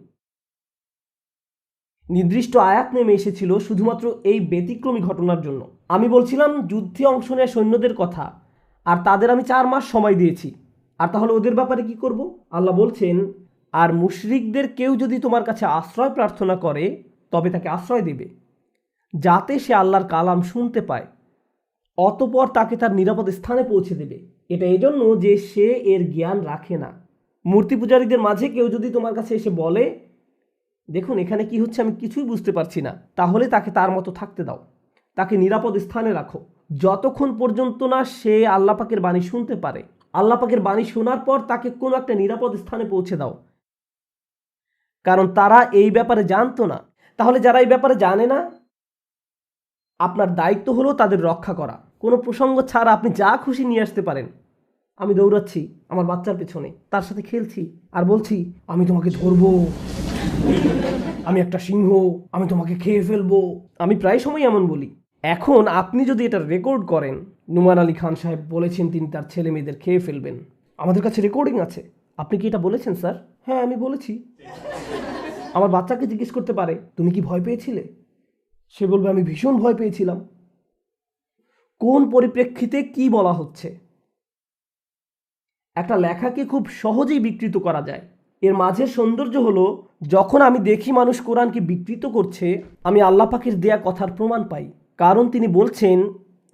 Speaker 2: নির্দিষ্ট আয়াত নেমে এসেছিল শুধুমাত্র এই ব্যতিক্রমী ঘটনার জন্য। আমি বলছিলাম যুদ্ধে অংশ নেওয়া সৈন্যদের কথা, আর তাদের আমি 4 মাস সময় দিয়েছি। আর তাহলে ওদের ব্যাপারে কি করব? আল্লাহ বলছেন, আর মুশরিকদের কেউ যদি তোমার কাছে আশ্রয় প্রার্থনা করে তবে তাকে আশ্রয় দেবে, যাতে সে আল্লাহর কালাম শুনতে পায়, অতঃপর তাকে তার নিরাপদ স্থানে পৌঁছে দেবে। এটা এই জন্য যে সে এর জ্ঞান রাখে না। মূর্তি পূজারীদের মাঝে কেউ যদি তোমার কাছে এসে বলে, দেখুন এখানে কি হচ্ছে আমি কিছুই বুঝতে পারছি না, তাহলে তাকে তার মতো থাকতে দাও, তাকে নিরাপদ স্থানে রাখো, যতক্ষণ পর্যন্ত না সে আল্লাহ পাকের বাণী শুনতে পারে। আল্লাহ পাকের বাণী শোনার পর তাকে কোনো একটা নিরাপদ স্থানে পৌঁছে দাও, কারণ তারা এই ব্যাপারে জানতো না। তাহলে যারা এই ব্যাপারে জানে না, আপনার দায়িত্ব হলো তাদের রক্ষা করা। কোনো প্রসঙ্গ ছাড়া আপনি যা খুশি নিয়ে আসতে পারেন। আমি দৌড়াচ্ছি আমার বাচ্চার পেছনে, তার সাথে খেলছি আর বলছি আমি তোমাকে ধরবো, আমি একটা সিংহ, আমি তোমাকে খেয়ে ফেলবো। আমি প্রায় সময় এমন বলি। এখন আপনি যদি এটা রেকর্ড করেন, নুমান আলী খান সাহেব বলেছেন তিনি তার ছেলে মেয়েদের খেয়ে ফেলবেন, আমাদের কাছে রেকর্ডিং আছে। আপনি কি এটা বলেছেন স্যার? হ্যাঁ আমি বলেছি। আমার বাচ্চাকে জিজ্ঞেস করতে পারে তুমি কি ভয় পেয়েছিলে, সে বলবে আমি ভীষণ ভয় পেয়েছিলাম। কোন পরিপ্রেক্ষিতে কি বলা হচ্ছে? একটা লেখাকে খুব সহজেই বিকৃত করা যায়। এর মাঝের সৌন্দর্য হলো যখন আমি দেখি মানুষ কোরআনকে বিকৃত করছে, আমি আল্লাহ পাকের দেয়া কথার প্রমাণ পাই। কারণ তিনি বলছেন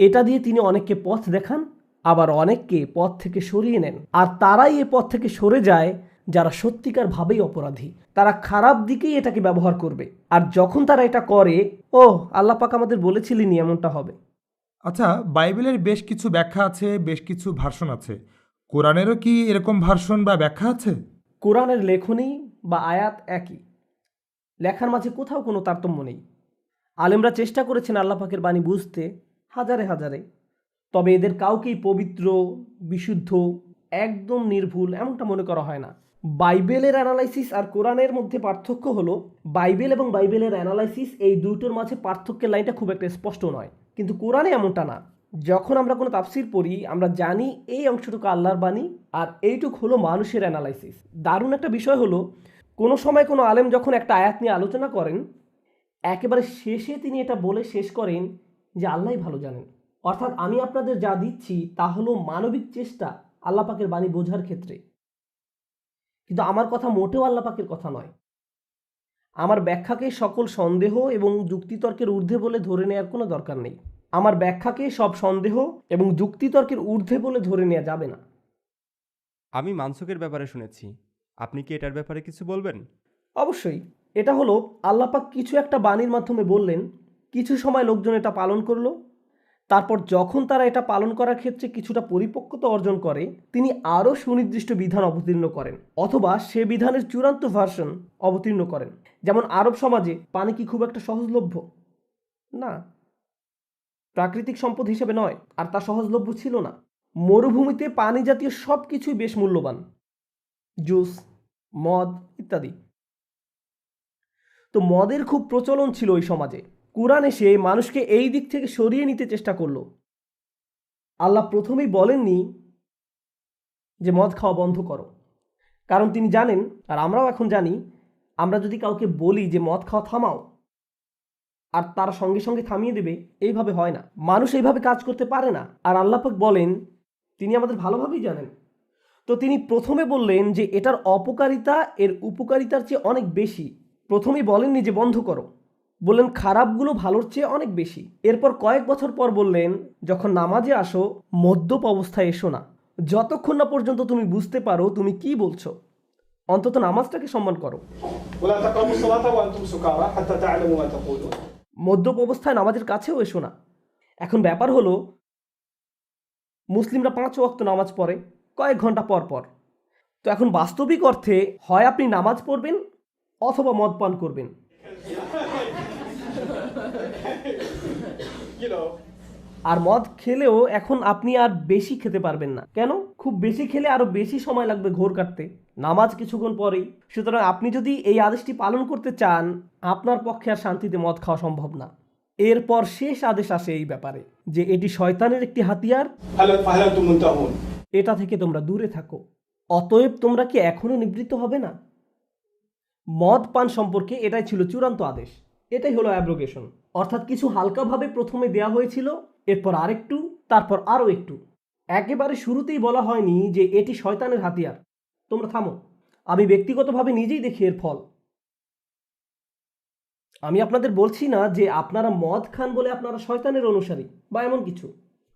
Speaker 2: এটা দিয়ে তিনি অনেককে পথ দেখান, আবার অনেককে পথ থেকে সরিয়ে নেন। আর তারাই এ পথ থেকে সরে যায় যারা সত্যিকার ভাবেই অপরাধী। তারা খারাপ দিকেই এটাকে ব্যবহার করবে। আর যখন তারা এটা করে, ও আল্লাহ পাক আমাদের বলেছিলেন এমনটা হবে।
Speaker 4: আচ্ছা, বাইবেলের বেশ কিছু ব্যাখ্যা আছে, বেশ কিছু ভার্সন আছে। কোরআনেরও কি এরকম ভার্সন বা ব্যাখ্যা আছে?
Speaker 2: কোরআনের লেখনী বা আয়াত একই, লেখার মাঝে কোথাও কোনো তারতম্য নেই। আলেমরা চেষ্টা করেছেন আল্লাহ পাকের বাণী বুঝতে, হাজারে হাজারে, তবে এদের কাউকেই পবিত্র, বিশুদ্ধ, একদম নির্ভুল এমনটা মনে করা হয় না। বাইবেলের অ্যানালাইসিস আর কোরআনের মধ্যে পার্থক্য হলো, বাইবেল এবং বাইবেলের অ্যানালাইসিস এই দুটোর মাঝে পার্থক্যের লাইনটা খুব একটা স্পষ্ট নয়, কিন্তু কোরআনে এমনটা না। যখন আমরা কোনো তাফসির পড়ি আমরা জানি এই অংশটুকু আল্লাহর বাণী আর এইটুকু হলো মানুষের অ্যানালাইসিস। দারুণ একটা বিষয় হলো, কোনো সময় কোনো আলেম যখন একটা আয়াত নিয়ে আলোচনা করেন, একেবারে শেষে তিনি এটা বলে শেষ করেন যে আল্লাহই ভালো জানেন। অর্থাৎ আমি আপনাদের যা দিচ্ছি তা হলো মানবিক চেষ্টা আল্লাহ পাকের বাণী বোঝার ক্ষেত্রে, কিন্তু আমার কথা মোটেও আল্লাহ পাকের কথা নয়। আমার ব্যাখ্যাকে সকল সন্দেহ এবং যুক্তিতর্কের ঊর্ধ্বে বলে ধরে নেওয়ার কোনো দরকার নেই। আমার ব্যাখ্যাকে সব সন্দেহ এবং যুক্তিতর্কের ঊর্ধ্বে বলে ধরে নেওয়া যাবে না।
Speaker 5: আমি মানসুকের ব্যাপারে শুনেছি, আপনি কি এটার ব্যাপারে কিছু বলবেন?
Speaker 2: অবশ্যই। এটা হলো আল্লাহ পাক কিছু একটা বাণীর মাধ্যমে বললেন, কিছু সময় লোকজন এটা পালন করলো, তারপর যখন তারা এটা পালন করার ক্ষেত্রে কিছুটা পরিপক্কতা অর্জন করে, তিনি আরও সুনির্দিষ্ট বিধান অবতীর্ণ করেন, অথবা সে বিধানের চূড়ান্ত ভার্সন অবতীর্ণ করেন। যেমন আরব সমাজে পানি কি খুব একটা সহজলভ্য? না, প্রাকৃতিক সম্পদ হিসেবে নয়, আর তা সহজলভ্য ছিল না। মরুভূমিতে পানি জাতীয় সব কিছুই বেশ মূল্যবান, জুস, মদ ইত্যাদি। তো মদের খুব প্রচলন ছিল ওই সমাজে। কুরআন এসে মানুষকে এই দিক থেকে সরিয়ে নিতে চেষ্টা করলো। আল্লাহ প্রথমেই বলেননি যে মদ খাওয়া বন্ধ করো, কারণ তিনি জানেন, আর আমরাও এখন জানি, আমরা যদি কাউকে বলি যে মদ খাওয়া থামাও আর তারা সঙ্গে সঙ্গে থামিয়ে দেবে, এইভাবে হয় না। মানুষ এইভাবে কাজ করতে পারে না। আর আল্লাহ পাক বলেন তিনি আমাদের ভালোভাবেই জানেন। তো তিনি প্রথমে বললেন যে এটার অপকারিতা এর উপকারিতার চেয়ে অনেক বেশি। প্রথমেই বলেননি যে বন্ধ করো, বললেন খারাপগুলো ভালোর চেয়ে অনেক বেশি। এরপর কয়েক বছর পর বললেন যখন নামাজে আসো মদ্যপ অবস্থায় এসো না, যতক্ষণ না পর্যন্ত তুমি বুঝতে পারো তুমি কি বলছো, অন্তত নামাজটাকে সম্মান করো।
Speaker 1: ولا تقربوا الصلاة وأنتم سكارى حتى تعلموا ما تقولون.
Speaker 2: মদ্যপ অবস্থায় নামাজের কাছেও এসো না। এখন ব্যাপার হলো মুসলিমরা 5 ওয়াক্ত নামাজ পড়ে কয়েক ঘন্টা পর পর। তো এখন বাস্তবিক অর্থে হয় আপনি নামাজ পড়বেন অথবা মদ পান করবেন।
Speaker 1: You know.
Speaker 2: আর মদ খেলেও এখন আপনি আর বেশি খেতে পারবেন না। কেন? খুব বেশি খেলে আরো বেশি সময় লাগবে ঘোর কাটতে, নামাজ কিছুক্ষণ পরেই। সুতরাং আপনি যদি এই আদেশটি পালন করতে চান, আপনার পক্ষে আর শান্তিতে মদ খাওয়া সম্ভব না। এরপর শেষ আদেশ আসে এই ব্যাপারে যে এটি শয়তানের একটি হাতিয়ার,
Speaker 1: فهل أنتم منتهون؟
Speaker 2: এটা থেকে তোমরা দূরে থাকো। অতএব তোমরা কি এখনো নিবৃত্ত হবে না? মদ পান সম্পর্কে এটাই ছিল চূড়ান্ত আদেশ। এটাই হলো অ্যাব্রোগেশন। অর্থাৎ কিছু হালকাভাবে প্রথমে দেয়া হয়েছিল, এরপর আরেকটু, তারপর আরও একটু। একেবারে শুরুতেই বলা হয়নি যে এটি শয়তানের হাতিয়ার, তোমরা থামো। আমি ব্যক্তিগতভাবে নিজেই দেখি এর ফল। আমি আপনাদের বলছি না যে আপনারা মদ খান বলে আপনারা শয়তানের অনুসারী বা এমন কিছু।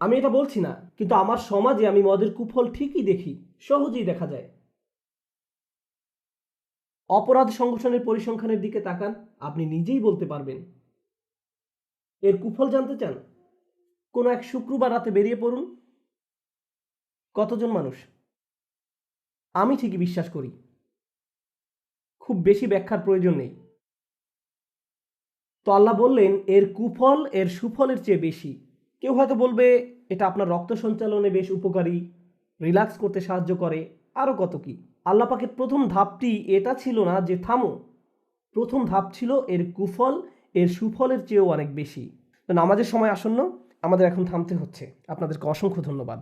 Speaker 2: আমি এটা বলছি না, কিন্তু আমার সমাজে আমি মদের কুফল ঠিকই দেখি, সহজেই দেখা যায়। অপরাধ সংগঠনের পরিসংখ্যানের দিকে তাকান, আপনি নিজেই বলতে পারবেন। এর কুফল জানতে চান? কোনো এক শুক্রবার রাতে বেরিয়ে পড়ুন। কতজন মানুষ? আমি ঠিকই বিশ্বাস করি খুব বেশি ব্যাখ্যার প্রয়োজন নেই। তো আল্লাহ বললেন এর কুফল এর সুফলের চেয়ে বেশি। কেউ হয়তো বলবে এটা আপনার রক্ত সঞ্চালনে বেশ উপকারী, রিল্যাক্স করতে সাহায্য করে, আরও কত কি। আল্লাহ পাকের প্রথম ধাপটি এটা ছিল না যে থামো, প্রথম ধাপ ছিল এর কুফল এর সুফলের চেয়েও অনেক বেশি। তো নামাজের সময় আসন্ন, আমাদের এখন থামতে হচ্ছে। আপনাদেরকে অসংখ্য ধন্যবাদ।